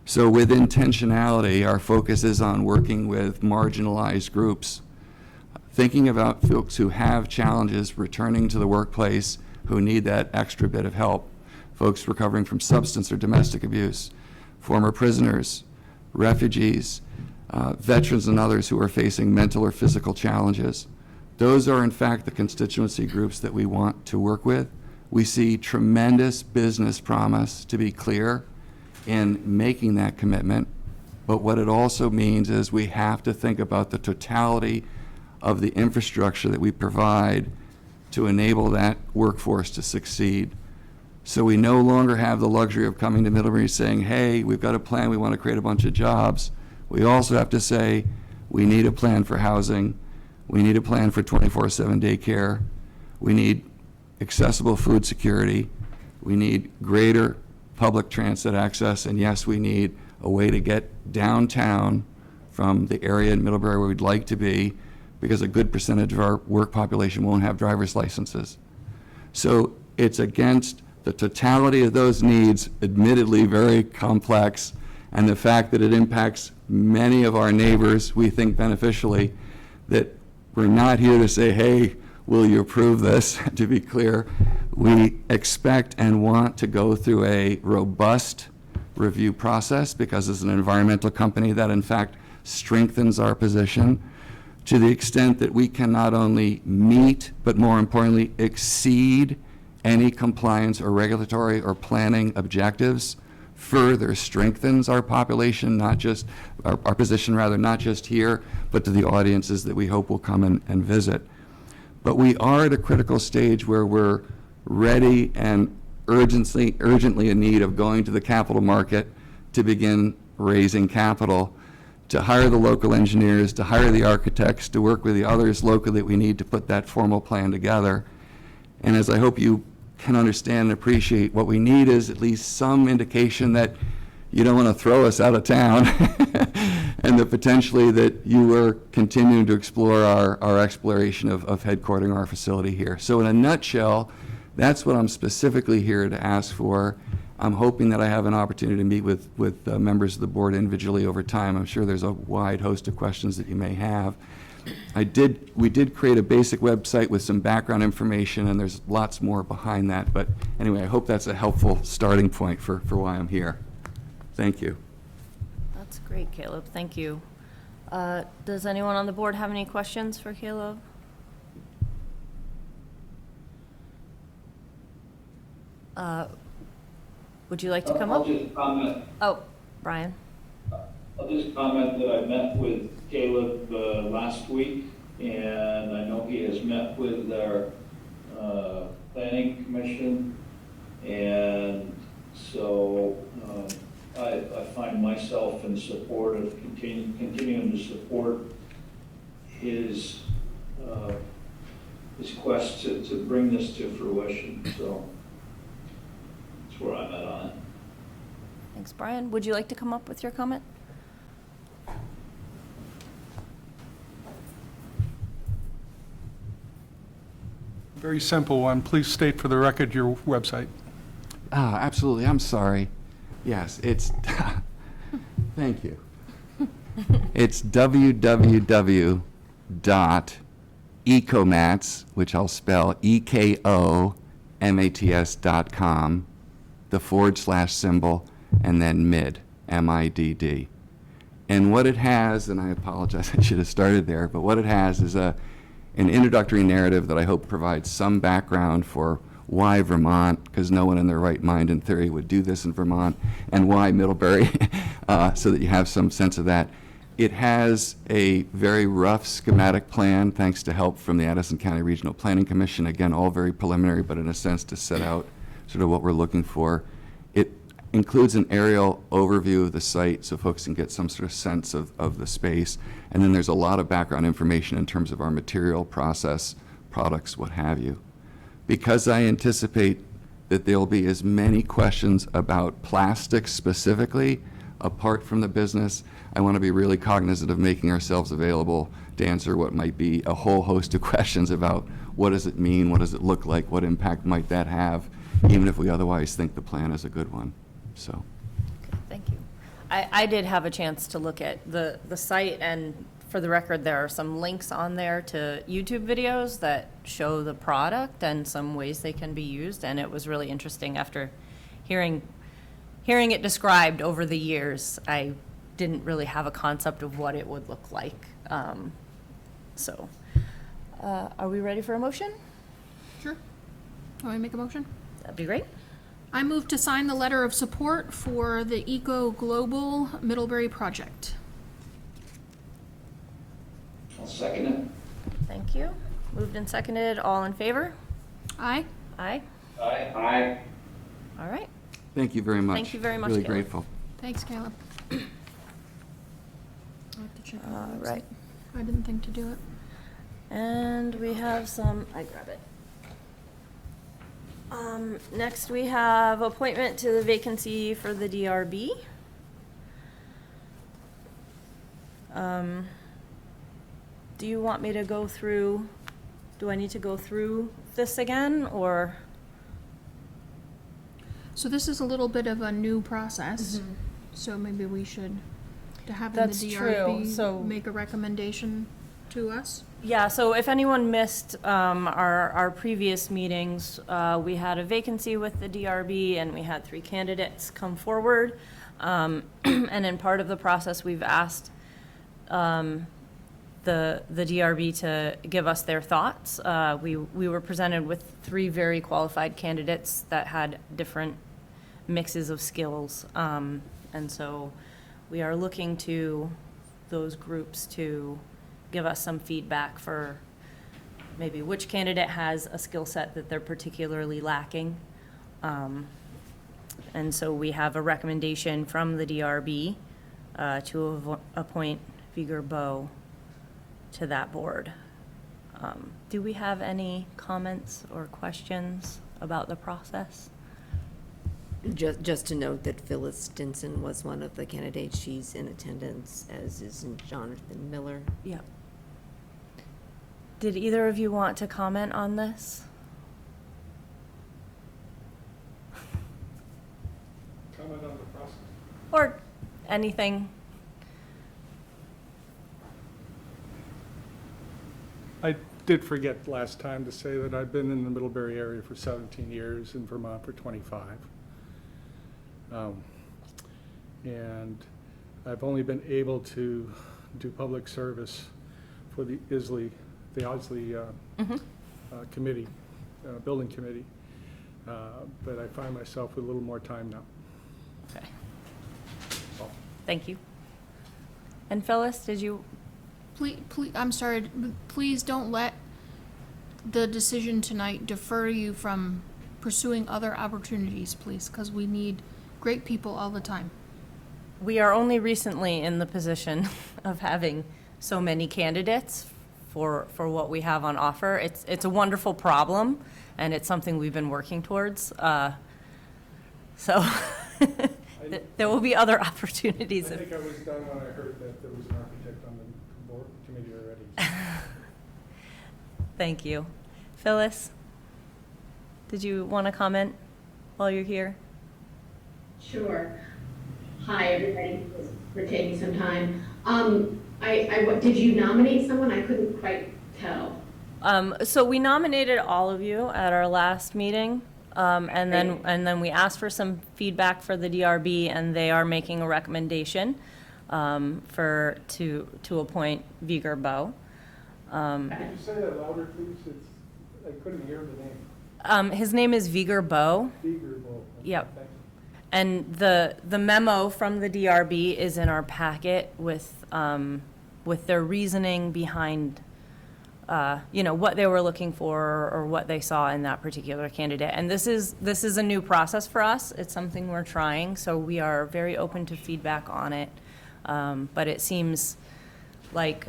So with intentionality, our focus is on working with marginalized groups, thinking about folks who have challenges returning to the workplace, who need that extra bit of help, folks recovering from substance or domestic abuse, former prisoners, refugees, veterans and others who are facing mental or physical challenges. Those are in fact the constituency groups that we want to work with. We see tremendous business promise, to be clear, in making that commitment, but what it also means is we have to think about the totality of the infrastructure that we provide to enable that workforce to succeed. So we no longer have the luxury of coming to Middlebury saying, hey, we've got a plan, we want to create a bunch of jobs. We also have to say, we need a plan for housing, we need a plan for 24/7 daycare, we need accessible food security, we need greater public transit access, and yes, we need a way to get downtown from the area in Middlebury where we'd like to be, because a good percentage of our work population won't have driver's licenses. So it's against the totality of those needs, admittedly very complex, and the fact that it impacts many of our neighbors, we think beneficially, that we're not here to say, hey, will you approve this? To be clear, we expect and want to go through a robust review process, because as an environmental company, that in fact strengthens our position to the extent that we can not only meet, but more importantly, exceed any compliance or regulatory or planning objectives, further strengthens our population, not just, our position rather, not just here, but to the audiences that we hope will come and visit. But we are at a critical stage where we're ready and urgently in need of going to the capital market to begin raising capital, to hire the local engineers, to hire the architects, to work with the others locally that we need to put that formal plan together. And as I hope you can understand and appreciate, what we need is at least some indication that you don't want to throw us out of town and that potentially that you are continuing to explore our exploration of headquartering our facility here. So in a nutshell, that's what I'm specifically here to ask for. I'm hoping that I have an opportunity to meet with members of the board individually over time. I'm sure there's a wide host of questions that you may have. We did create a basic website with some background information, and there's lots more behind that. But anyway, I hope that's a helpful starting point for why I'm here. Thank you. That's great, Caleb. Thank you. Does anyone on the board have any questions for Caleb? Would you like to come up? I'll just comment. Oh, Brian. I'll just comment that I met with Caleb last week, and I know he has met with our planning commission, and so I find myself in support of continuing to support his quest to bring this to fruition. So that's where I'm at on it. Thanks, Brian. Would you like to come up with your comment? Very simple one. Please state for the record your website. Absolutely. I'm sorry. Yes, it's, thank you. It's www.ecomats, which I'll spell EKOMATS.com, the / symbol, and then MID, MIDD. And what it has, and I apologize, I should have started there, but what it has is an introductory narrative that I hope provides some background for why Vermont, because no one in their right mind in theory would do this in Vermont, and why Middlebury, so that you have some sense of that. It has a very rough schematic plan, thanks to help from the Addison County Regional Planning Commission. Again, all very preliminary, but in a sense to set out sort of what we're looking for. It includes an aerial overview of the site so folks can get some sort of sense of the space. And then there's a lot of background information in terms of our material, process, products, what have you. Because I anticipate that there'll be as many questions about plastics specifically, apart from the business, I want to be really cognizant of making ourselves available to answer what might be a whole host of questions about what does it mean, what does it look like, what impact might that have, even if we otherwise think the plan is a good one. So. Thank you. I did have a chance to look at the site, and for the record, there are some links on there to YouTube videos that show the product and some ways they can be used, and it was really interesting after hearing it described over the years. I didn't really have a concept of what it would look like. Are we ready for a motion? Sure. Want me to make a motion? That'd be great. I move to sign the letter of support for the Eco Global Middlebury project. I'll second it. Thank you. Moved and seconded. All in favor? Aye. Aye. Aye. Aye. All right. Thank you very much. Thank you very much, Really Caleb. grateful. Thanks, Caleb. I'll have to check on the All website. right. I didn't think to do it. And we have some, I grab it. Next we have appointment to the vacancy for the DRB. Do you want me to go through, do I need to go through this again, or? So this is a little bit of a new process, so maybe we should, to have the That's true. So- DRB make a recommendation to us? Yeah, so if anyone missed our previous meetings, we had a vacancy with the DRB, and we had 3 candidates come forward. And in part of the process, we've asked the DRB to give us their thoughts. We were presented with 3 very qualified candidates that had different mixes of skills. And so we are looking to those groups to give us some feedback for maybe which candidate has a skill set that they're particularly lacking. And so we have a recommendation from the DRB to appoint Viger Bow to that board. Do we have any comments or questions about the process? Just to note that Phyllis Stinson was one of the candidates. She's in attendance, as is Jonathan Miller. Yeah. Did either of you want to comment on this? Comment on the process. Or anything? I did forget last time to say that I've been in the Middlebury area for 17 years, in Vermont for 25. And I've only been able to do public service for the Isley committee, building committee. But I find myself with a little more time now. Okay. So, Thank you. And Phyllis, did you, I'm sorry, please don't let the decision tonight defer you from pursuing other opportunities, please, because we need great people all the time. we are only recently in the position of having so many candidates for what we have on offer. It's a wonderful problem, and it's something we've been working towards. So there will be other opportunities. I think I was done when I heard that there was an architect on the board committee already. Thank you. Phyllis, did you want to comment while you're here? Sure. Hi, everybody, for taking some time. Did you nominate someone? I couldn't quite tell. So we nominated all of you at our last meeting, and then we asked for some feedback for the DRB, and they are making a recommendation to appoint Viger Bow. Could you say that louder, please? I couldn't hear the name. His name is Viger Bow. Viger Bow. Yep. Thank you. And the memo from the DRB is in our packet with their reasoning behind, what they were looking for or what they saw in that particular candidate. And this is a new process for us. It's something we're trying, so we are very open to feedback on it. But it seems like,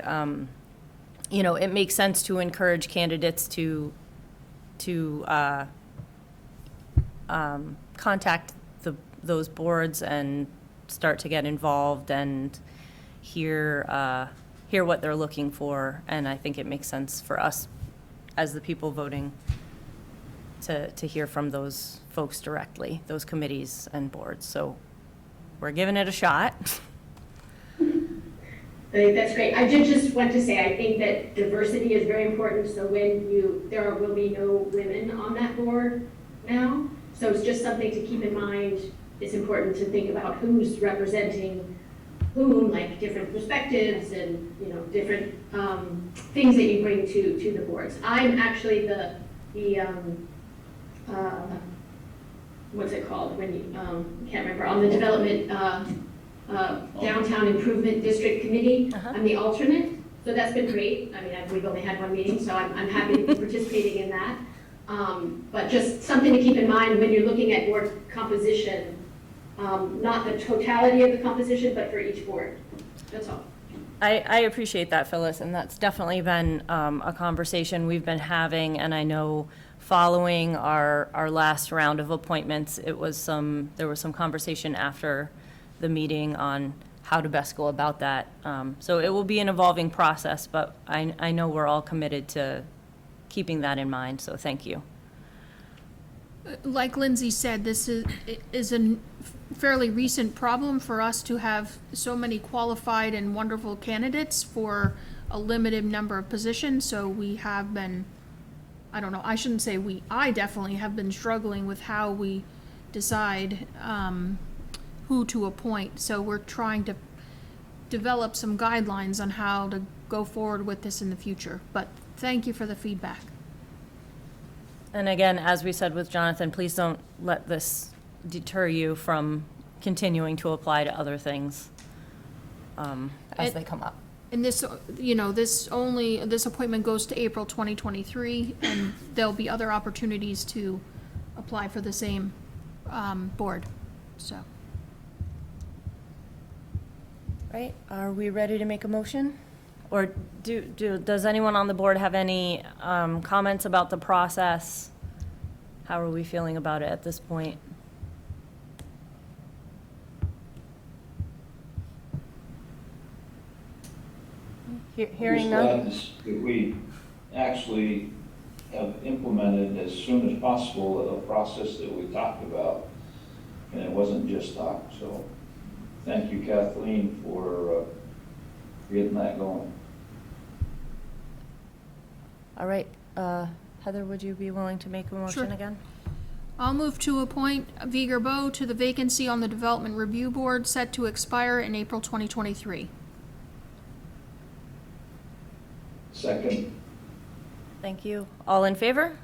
it makes sense to encourage candidates to contact those boards and start to get involved and hear what they're looking for. And I think it makes sense for us as the people voting to hear from those folks directly, those committees and boards. So we're giving it a shot. I think that's great. I did just want to say, I think that diversity is very important. So there will be no women on that board now. So it's just something to keep in mind. It's important to think about who's representing whom, like different perspectives and, different things that you bring to the boards. I'm actually the what's it called when you, can't remember, on the development downtown improvement district committee. I'm the alternate, so that's been great. I mean, we've only had one meeting, so I'm happy to be participating in that. But just something to keep in mind when you're looking at board composition, not the totality of the composition, but for each board. That's all. I appreciate that, Phyllis, and that's definitely been a conversation we've been having, and I know following our last round of appointments, there was some conversation after the meeting on how to best go about that. So it will be an evolving process, but I know we're all committed to keeping that in mind, so thank you. Like Lindsay said, this is a fairly recent problem for us to have so many qualified and wonderful candidates for a limited number of positions. So we have been, I don't know, I shouldn't say we, I definitely have been struggling with how we decide who to appoint. So we're trying to develop some guidelines on how to go forward with this in the future. But thank you for the feedback. And again, as we said with Jonathan, please don't let this deter you from continuing to apply to other things as they come up. And this, this appointment goes to April 2023, and there'll be other opportunities to apply for the same board, so. Right, are we ready to make a motion? Or does anyone on the board have any comments about the process? How are we feeling about it at this point? Hearing none? I'm just glad that we actually have implemented as soon as possible a process that we talked about, and it wasn't just talk. So thank you, Kathleen, for getting that going. All right, Heather, would you be willing to make a motion Sure. again? I'll move to appoint Viger Bow to the vacancy on the Development Review Board set to expire in April 2023. Second. Thank you. All in favor?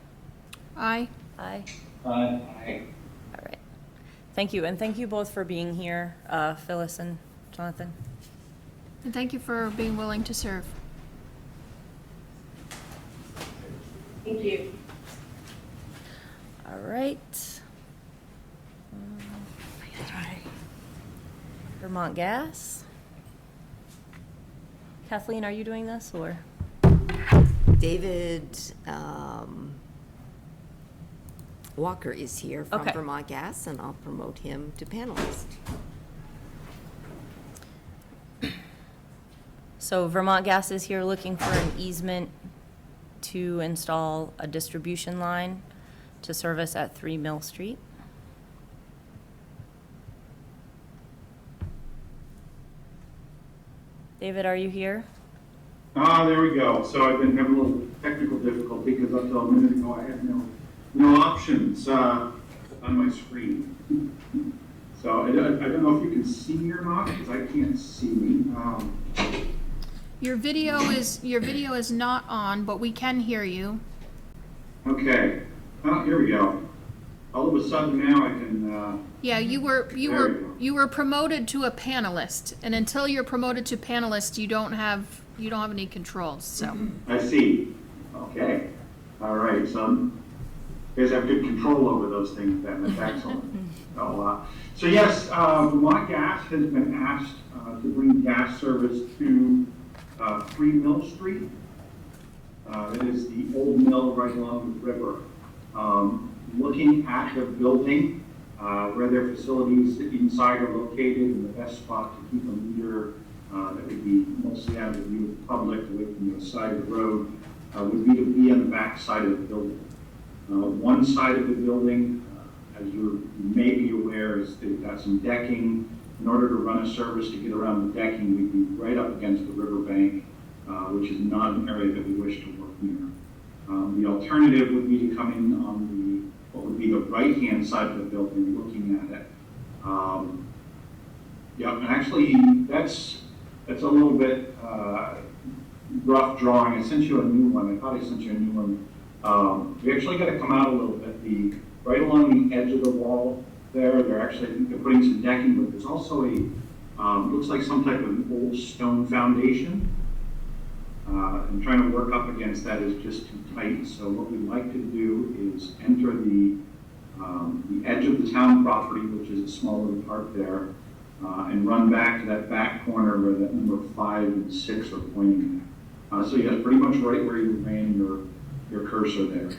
Aye. Aye. Aye. All right. Thank you, and thank you both for being here, Phyllis and Jonathan. And thank you for being willing to serve. Thank you. All right. Vermont Gas. Kathleen, are you doing this, or? David Walker is here from Okay. Vermont Gas, and I'll promote him to panelist. So Vermont Gas is here looking for an easement to install a distribution line to service at 3 Mill Street. David, are you here? There we go. So I've been having a little technical difficulty because up till a minute ago I had no options on my screen. So I don't know if you can see me or not because I can't see me. Your video is not on, but we can hear you. Okay. Oh, here we go. All of a sudden now I can. Yeah, you were promoted to a panelist, and until you're promoted to panelist, you don't have any controls. So I see. Okay. All right. So you guys have good control over those things then. That's excellent. So yes, Vermont Gas has been asked to bring gas service to 3 Mill Street. It is the old mill right along the river. Looking at the building, where their facilities inside are located, and the best spot to keep a meter that would be mostly out of the view of the public, away from the side of the road, would be to be on the back side of the building. One side of the building, as you may be aware, is they've got some decking. In order to run a service to get around the decking, we'd be right up against the riverbank, which is not an area that we wish to work near. The alternative would be to come in on what would be the right-hand side of the building, looking at it. Yeah, and actually, that's a little bit rough drawing. I sent you a new one. I thought I sent you a new one. We actually got to come out a little bit. Right along the edge of the wall there, they're putting some decking, but there's also looks like some type of old stone foundation. And trying to work up against that is just too tight. So what we'd like to do is enter the edge of the town property, which is a small little park there, and run back to that back corner where that number 5 and 6 are pointing at. So yes, pretty much right where you ran your cursor there.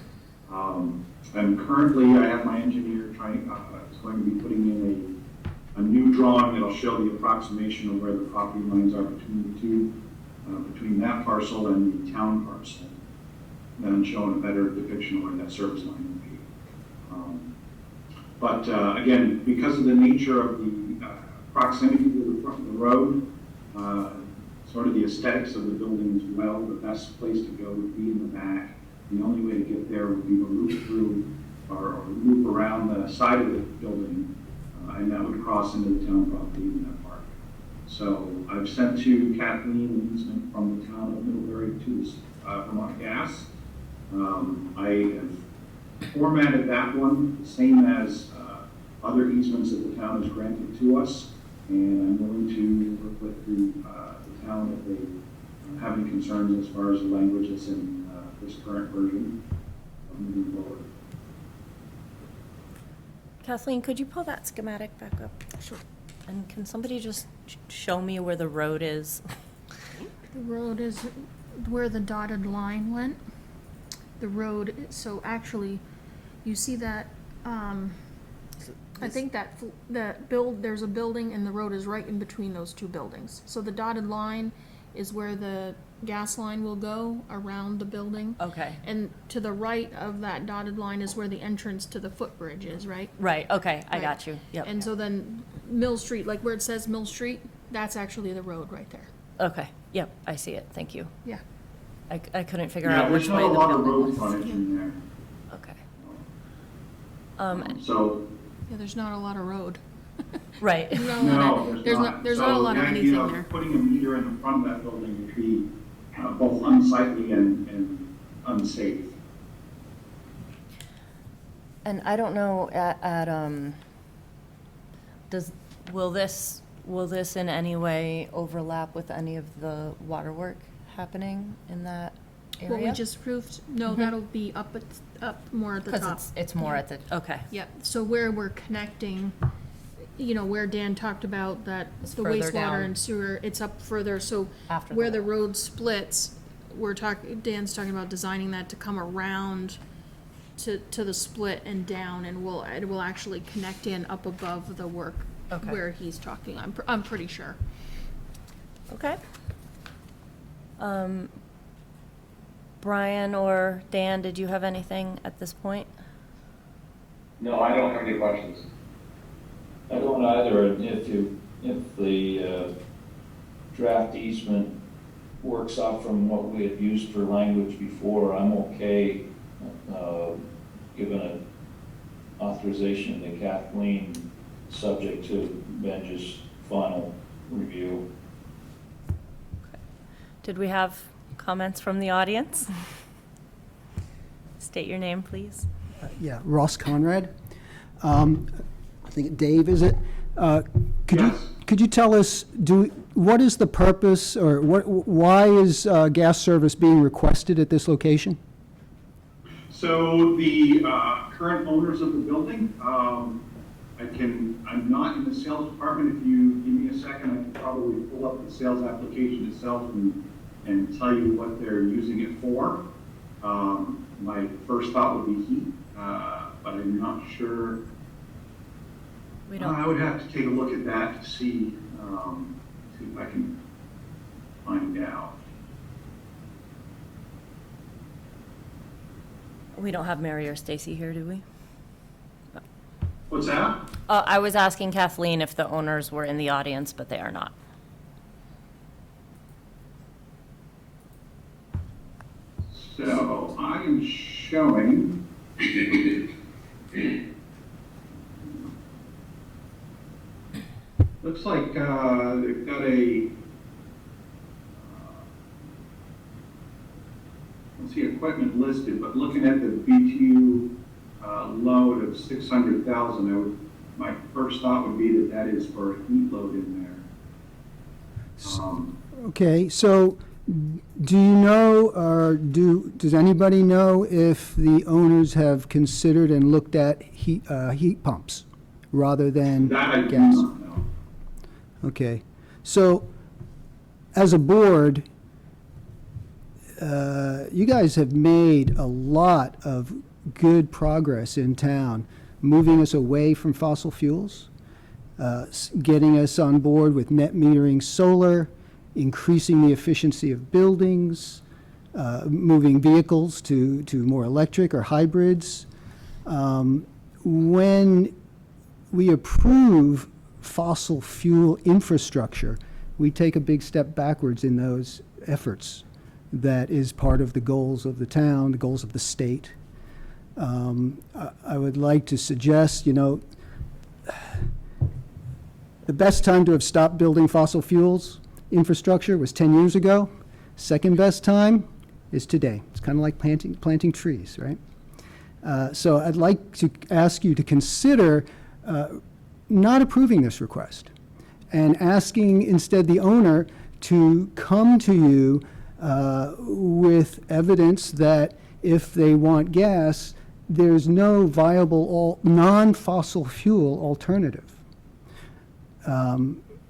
And currently I have my engineer is going to be putting in a new drawing that'll show the approximation of where the property lines are between the two. Between that parcel and the town parcel, then showing a better depiction of where that service line would be. Again, because of the nature of the proximity to the road, sort of the aesthetics of the building as well, the best place to go would be in the back. The only way to get there would be to loop through or loop around the side of the building, and that would cross into the town property in that park. So I've sent to Kathleen an easement from the town of Middlebury to Vermont Gas. I have formatted that one the same as other easements that the town has granted to us, and I'm willing to work with the town if they have any concerns as far as the language that's in this current version of moving forward. Kathleen, could you pull that schematic back up? Sure. And can somebody just show me where the road is? The road is where the dotted line went. The road, so actually, you see that, I think there's a building and the road is right in between those two buildings. So the dotted line is where the gas line will go around the building. Okay. And to the right of that dotted line is where the entrance to the footbridge is, right? Right, okay, I Right. got you, yep. And so then Mill Street, like where it says Mill Street, that's actually the road right there. Okay, yep, I see it, thank you. Yeah. I couldn't figure Yeah, out which there's way not the a lot of building road was. frontage in there. Okay. So. Yeah, there's not a lot of road. Right. There's not a lot of- there's not a lot of anything there. Putting a meter in the front of that building would be both unsightly and unsafe. And I don't know, will this will this in any way overlap with any of the water work happening in that area? What we just approved, no, that'll be up more at the top. Because it's more at the, okay. Yep, so where we're connecting, where Dan talked about that, It's the further down. wastewater and sewer, it's up further, so After where the- the road splits, Dan's talking about designing that to come around to the split and down, and it will actually connect in up above the work Okay. where he's talking, I'm pretty sure. Okay. Brian or Dan, did you have anything at this point? No, I don't have any questions. I don't either, and if the draft easement works out from what we had used for language before, I'm okay, giving an authorization to Kathleen, subject to Ben's final review. Did we have comments from the audience? State your name, please. Yeah, Ross Conrad. I think Dave, is it? Could you tell us, what is the purpose, or why is gas service being requested at this location? So the current owners of the building, I'm not in the sales department. If you give me a second, I can probably pull up the sales application itself and tell you what they're using it for. My first thought would be heat, but I'm not sure. I would have to take a look at that to see if I can find out. We don't have Mary or Stacy here, do we? What's that? I was asking Kathleen if the owners were in the audience, but they are not. So I am showing. Looks like they've got a. Let's see, equipment listed, but looking at the BTU load of 600,000, my first thought would be that is for a heat load in there. Okay, so do you know, or does anybody know if the owners have considered and looked at heat pumps rather than That I do gas? not know. Okay, so as a board, you guys have made a lot of good progress in town, moving us away from fossil fuels, getting us on board with net metering solar, increasing the efficiency of buildings, moving vehicles to more electric or hybrids. When we approve fossil fuel infrastructure, we take a big step backwards in those efforts. That is part of the goals of the town, the goals of the state. I would like to suggest, the best time to have stopped building fossil fuels infrastructure was 10 years ago. Second best time is today. It's kind of like planting trees, right? So I'd like to ask you to consider not approving this request and asking instead the owner to come to you with evidence that if they want gas, there's no viable non-fossil fuel alternative.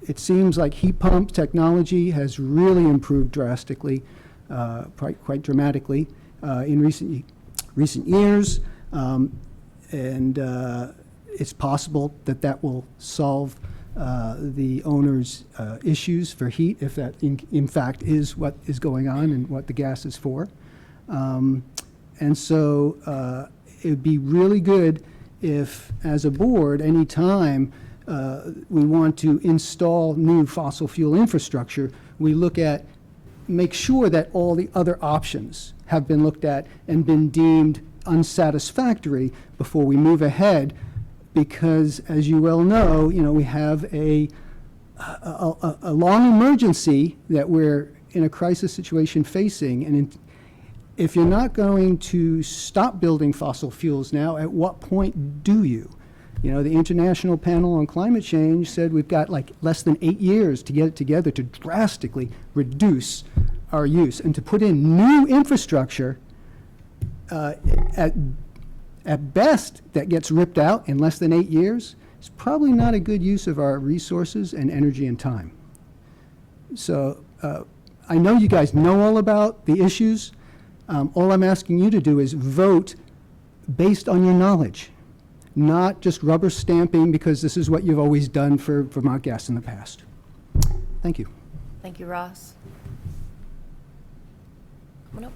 It seems like heat pump technology has really improved drastically, quite dramatically in recent years, and it's possible that will solve the owner's issues for heat, if that in fact is what is going on and what the gas is for. And so it would be really good if, as a board, any time we want to install new fossil fuel infrastructure, we make sure that all the other options have been looked at and been deemed unsatisfactory before we move ahead. Because, as you well know, we have a long emergency that we're in a crisis situation facing. And if you're not going to stop building fossil fuels now, at what point do you? You know, the International Panel on Climate Change said we've got like less than 8 years to get it together to drastically reduce our use. And to put in new infrastructure, at best, that gets ripped out in less than 8 years, is probably not a good use of our resources and energy and time. So I know you guys know all about the issues. All I'm asking you to do is vote based on your knowledge, not just rubber stamping because this is what you've always done for Vermont Gas in the past. Thank you. Thank you, Ross. Come on up.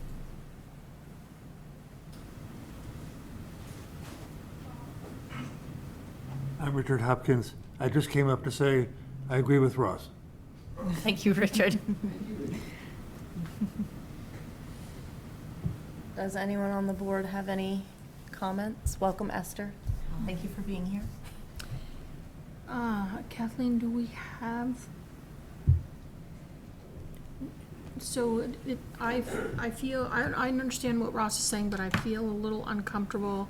I'm Richard Hopkins. I just came up to say I agree with Ross. Thank you, Richard. Does anyone on the board have any comments? Welcome, Esther. Thank you for being here. Kathleen, do we have? So I feel, I understand what Ross is saying, but I feel a little uncomfortable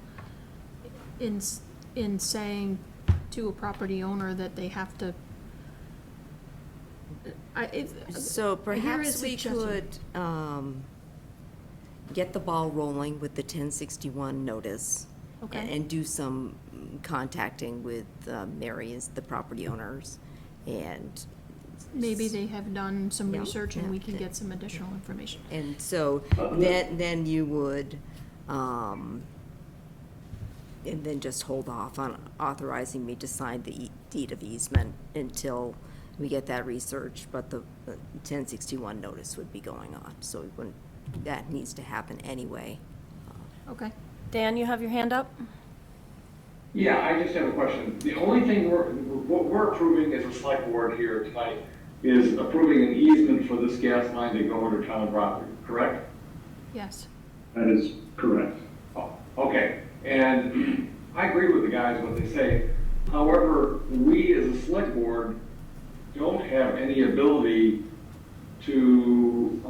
in saying to a property owner that they have to. So perhaps we could get the ball rolling with the 1061 notice. Okay. And do some contacting with Mary as the property owners, and Maybe they have done some Yeah, research and yeah, we can get some additional information. and so then you would, and then just hold off on authorizing me to sign the deed of easement until we get that research, but the 1061 notice would be going on, so we wouldn't, that needs to happen anyway. Okay. Dan, you have your hand up? Yeah, I just have a question. The only thing what we're approving as a select board here tonight is approving an easement for this gas line to go under town property, correct? Yes. That is correct. Oh, okay, and I agree with the guys what they say. However, we as a select board don't have any ability to,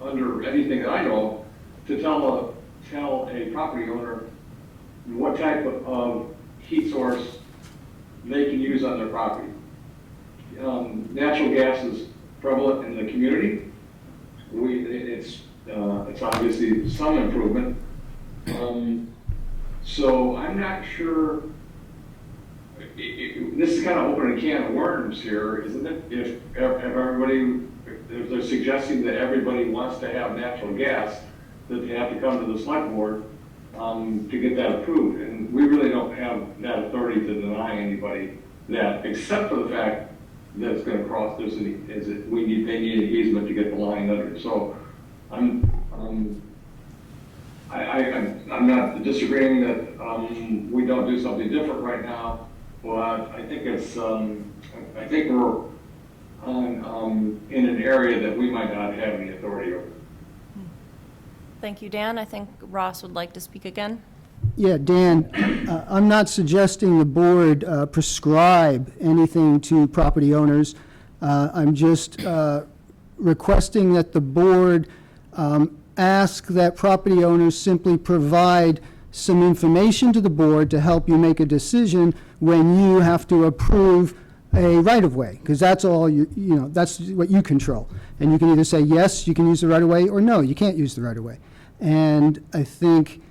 under anything that I know, to tell a property owner what type of heat source they can use on their property. Natural gas is prevalent in the community. It's obviously some improvement. So I'm not sure, this is kind of opening a can of worms here, isn't it? If they're suggesting that everybody wants to have natural gas, that they have to come to the select board to get that approved. And we really don't have that authority to deny anybody that, except for the fact that it's going to cross this, they need an easement to get the line under. So I'm not disagreeing that we don't do something different right now, but I think it's I think we're in an area that we might not have any authority over. Thank you, Dan. I think Ross would like to speak again. Yeah, Dan, I'm not suggesting the board prescribe anything to property owners. I'm just requesting that the board ask that property owners simply provide some information to the board to help you make a decision when you have to approve a right-of-way, because that's all that's what you control. And you can either say, yes, you can use the right-of-way, or no, you can't use the right-of-way. And I think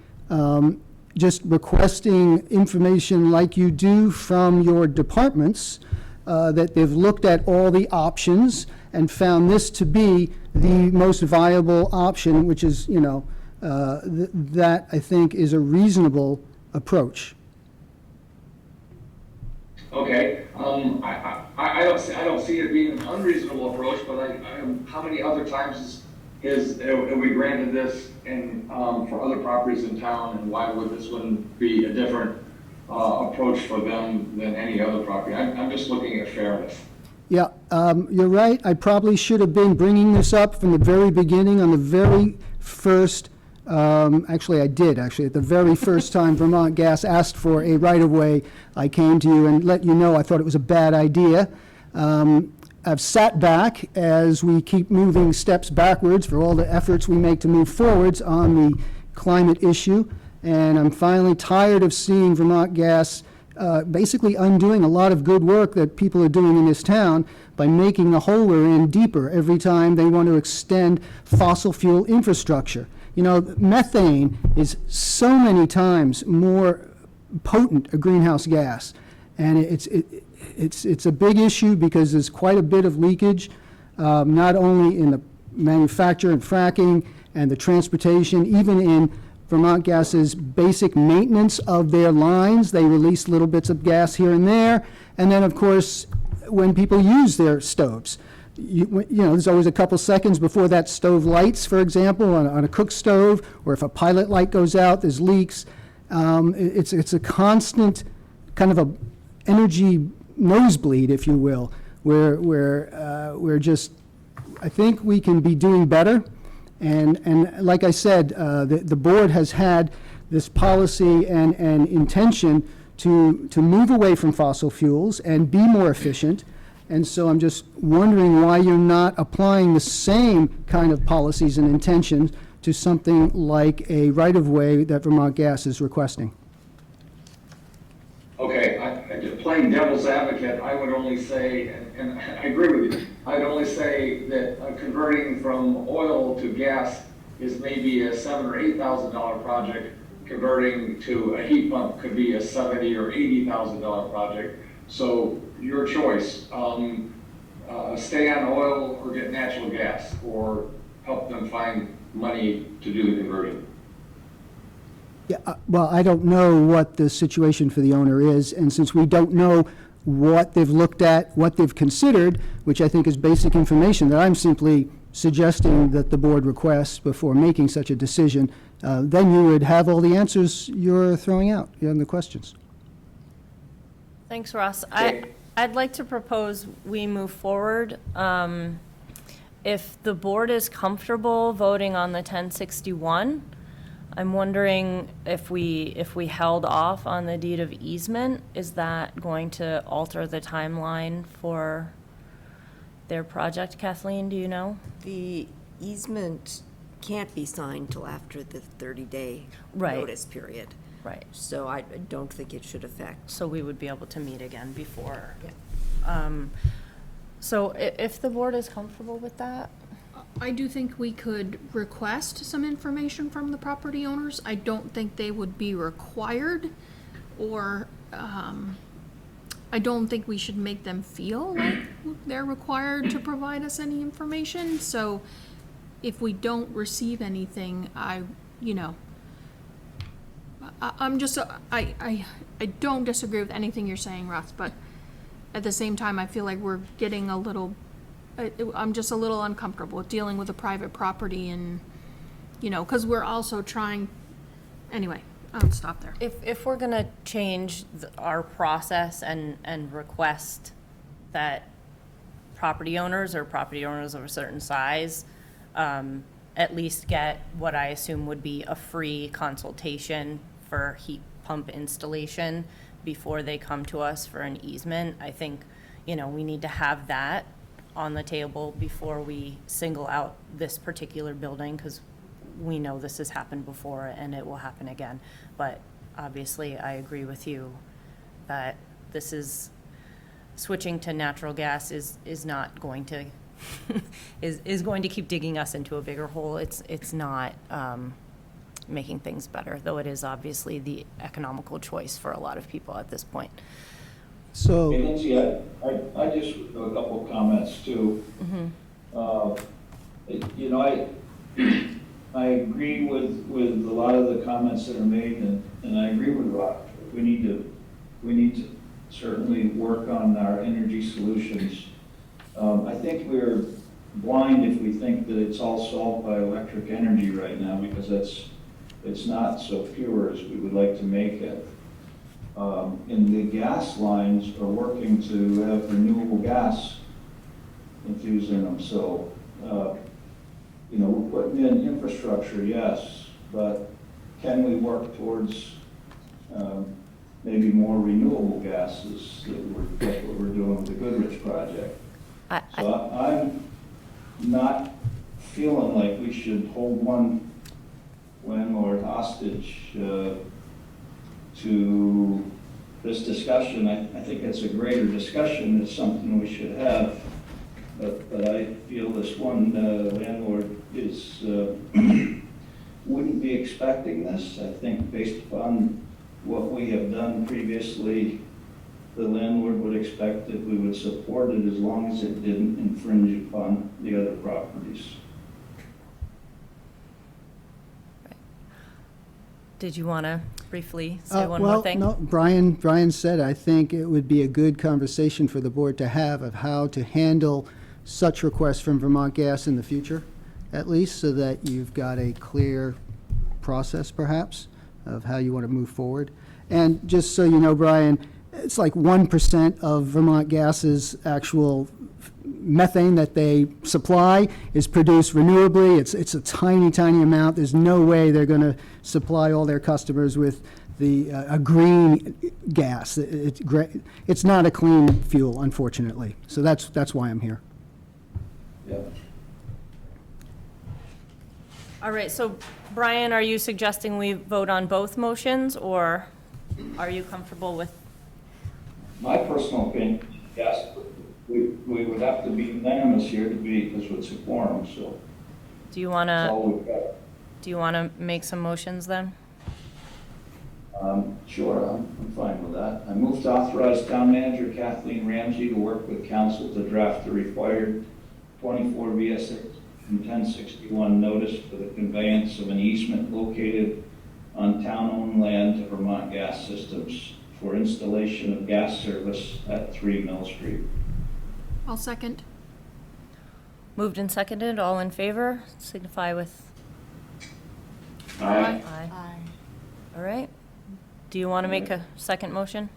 just requesting information like you do from your departments, that they've looked at all the options and found this to be the most viable option, which is, that I think is a reasonable approach. Okay, I don't see it being an unreasonable approach, but how many other times have we granted this and for other properties in town, and why would this one be a different approach for them than any other property? I'm just looking at fairness. Yeah, you're right. I probably should have been bringing this up from the very beginning on the very first, actually I did, at the very first time Vermont Gas asked for a right-of-way, I came to you and let you know I thought it was a bad idea. I've sat back as we keep moving steps backwards for all the efforts we make to move forwards on the climate issue, And I'm finally tired of seeing Vermont Gas basically undoing a lot of good work that people are doing in this town by making the hole we're in deeper every time they want to extend fossil fuel infrastructure. You know, methane is so many times more potent a greenhouse gas, and it's a big issue because there's quite a bit of leakage, not only in the manufacture and fracking and the transportation, even in Vermont Gas's basic maintenance of their lines. They release little bits of gas here and there, and then of course when people use their stoves. You know, there's always a couple seconds before that stove lights, for example, on a cook stove, or if a pilot light goes out, there's leaks. It's a constant kind of a energy nosebleed, if you will, where we're just, I think we can be doing better. And like I said, the board has had this policy and intention to move away from fossil fuels and be more efficient. And so I'm just wondering why you're not applying the same kind of policies and intentions to something like a right-of-way that Vermont Gas is requesting. Okay, playing devil's advocate, I would only say, and I agree with you, I'd only say that converting from oil to gas is maybe a $7,000 or $8,000 project. Converting to a heat pump could be a $70,000 or $80,000 project. So your choice, stay on oil or get natural gas, or help them find money to do the conversion. Yeah, well, I don't know what the situation for the owner is, and since we don't know what they've looked at, what they've considered, which I think is basic information that I'm simply suggesting that the board requests before making such a decision, then you would have all the answers you're throwing out in the questions. Thanks, Ross. I'd like to propose we move forward. If the board is comfortable voting on the 1061, I'm wondering if we held off on the deed of easement, is that going to alter the timeline for their project? Kathleen, do you know? The easement can't be signed till after the 30-day Right. notice period. Right. So I don't think it should affect. So we would be able to meet again before. So if the board is comfortable with that? I do think we could request some information from the property owners. I don't think they would be required, or I don't think we should make them feel like they're required to provide us any information. So if we don't receive anything, I'm just, I don't disagree with anything you're saying, Russ, but at the same time, I feel like we're getting a little, I'm just a little uncomfortable with dealing with a private property and, because we're also trying, anyway, I'll stop there. If we're gonna change our process and request that property owners or property owners of a certain size at least get what I assume would be a free consultation for heat pump installation before they come to us for an easement, I think, we need to have that on the table before we single out this particular building, because we know this has happened before and it will happen again. But obviously, I agree with you that this is, switching to natural gas is not going to, is going to keep digging us into a bigger hole. It's not making things better, though it is obviously the economical choice for a lot of people at this point. So, Hey, Lindsay, I just have a couple of comments too. I agree with a lot of the comments that are made, and I agree with Rob. We need to certainly work on our energy solutions. I think we're blind if we think that it's all solved by electric energy right now, because it's not so pure as we would like to make it. And the gas lines are working to have renewable gas infused in them. So, we're putting in infrastructure, yes, but can we work towards maybe more renewable gases? That's what we're doing with the Goodrich project. So I'm not feeling like we should hold one landlord hostage to this discussion. I think it's a greater discussion. It's something we should have. But I feel this one landlord is wouldn't be expecting this. I think based upon what we have done previously, the landlord would expect that we would support it as long as it didn't infringe upon the other properties. Did you want to briefly say one more thing? No, Brian said, I think it would be a good conversation for the board to have of how to handle such requests from Vermont Gas in the future, at least, so that you've got a clear process, perhaps, of how you want to move forward. And just so you know, Brian, it's like 1% of Vermont Gas's actual methane that they supply is produced renewably. It's a tiny, tiny amount. There's no way they're going to supply all their customers with a green gas. It's not a clean fuel, unfortunately. So that's why I'm here. Yeah. All right, so Brian, are you suggesting we vote on both motions, or are you comfortable with? My personal opinion, yes, we would have to be unanimous here to be, because it's a quorum, so Do you that's all want we've got. to make some motions then? Sure, I'm fine with that. I move to authorize Town Manager Kathleen Ramsey to work with council to draft the required 24 VSA and 1061 notice for the conveyance of an easement located on town-owned land to Vermont Gas Systems for installation of gas service at 3 Mill Street. I'll second. Moved and seconded, all in favor, signify with. Aye. Aye. All right. Do you want to make a second motion?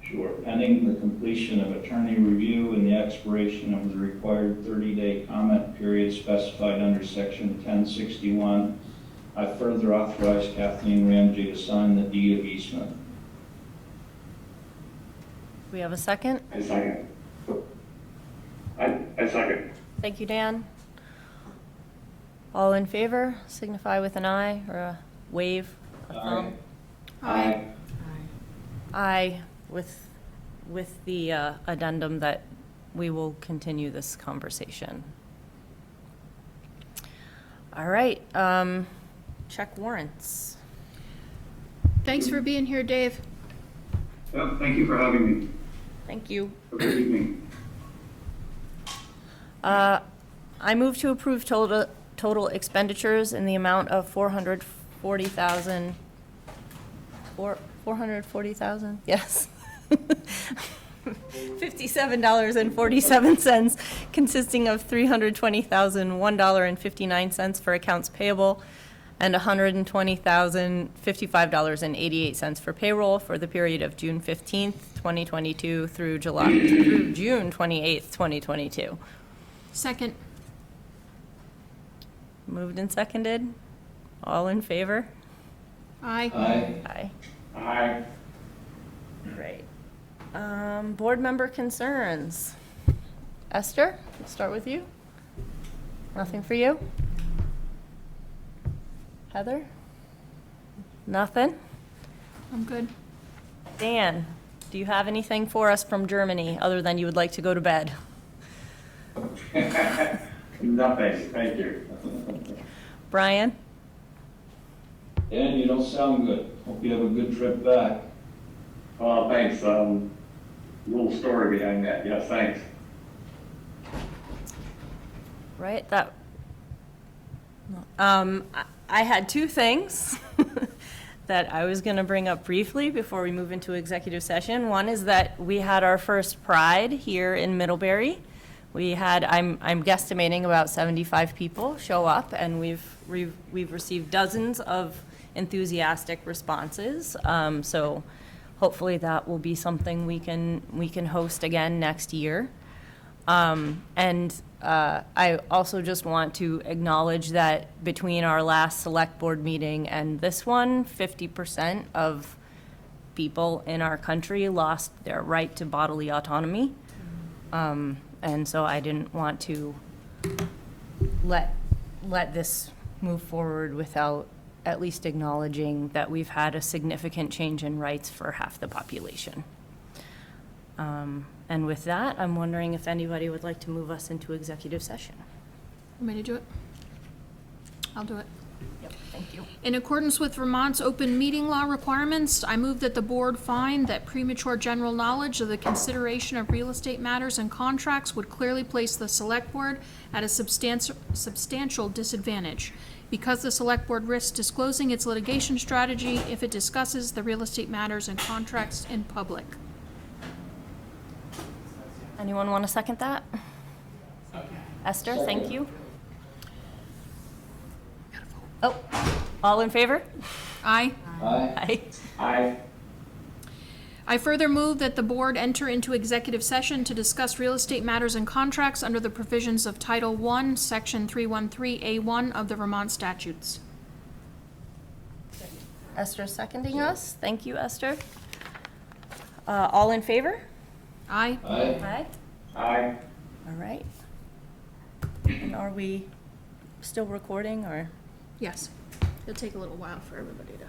Sure. Pending the completion of attorney review and the expiration of the required 30-day comment period specified under section 1061, I further authorize Kathleen Ramsey to sign the deed of easement. We have a second? I second. I second. Thank you, Dan. All in favor, signify with an eye or a wave, a thumb. Aye. Aye, with the addendum that we will continue this conversation. All right, check warrants. Thanks for being here, Dave. Well, thank you for having me. Thank you. Good evening. I move to approve total expenditures in the amount of $440,000. $440,000, yes. $57.47, consisting of $320,001.59 for accounts payable and $120,055.88 for payroll for the period of June 15th, 2022 through June 28th, 2022. Second. Moved and seconded. All in favor? Aye. Aye. Aye. Great. Board member concerns. Esther, we'll start with you. Nothing for you? Heather? Nothing? I'm good. Dan, do you have anything for us from Germany other than you would like to go to bed? Nothing, thank you. Brian? Dan, you don't sound good. Hope you have a good trip back. Oh, thanks. Little story behind that. Yes, thanks. Right, I had two things that I was going to bring up briefly before we move into executive session. One is that we had our first Pride here in Middlebury. We had, I'm guesstimating about 75 people show up, and we've received dozens of enthusiastic responses. So hopefully that will be something we can host again next year. I also just want to acknowledge that between our last select board meeting and this one, 50% of people in our country lost their right to bodily autonomy. And so I didn't want to let this move forward without at least acknowledging that we've had a significant change in rights for half the population. And with that, I'm wondering if anybody would like to move us into executive session. Want me to do it? I'll do it. Yep, thank you. In accordance with Vermont's open meeting law requirements, I move that the board find that premature general knowledge of the consideration of real estate matters and contracts would clearly place the select board at a substantial disadvantage, because the select board risks disclosing its litigation strategy if it discusses the real estate matters and contracts in public. Anyone want to second that? Esther, thank you. Oh, all in favor? Aye. Aye. Aye. I further move that the board enter into executive session to discuss real estate matters and contracts under the provisions of Title I, Section 313A1 of the Vermont statutes. Esther seconding us. Thank you, Esther. All in favor? Aye. Aye. Aye. All right. And are we still recording, or? Yes. It'll take a little while for everybody to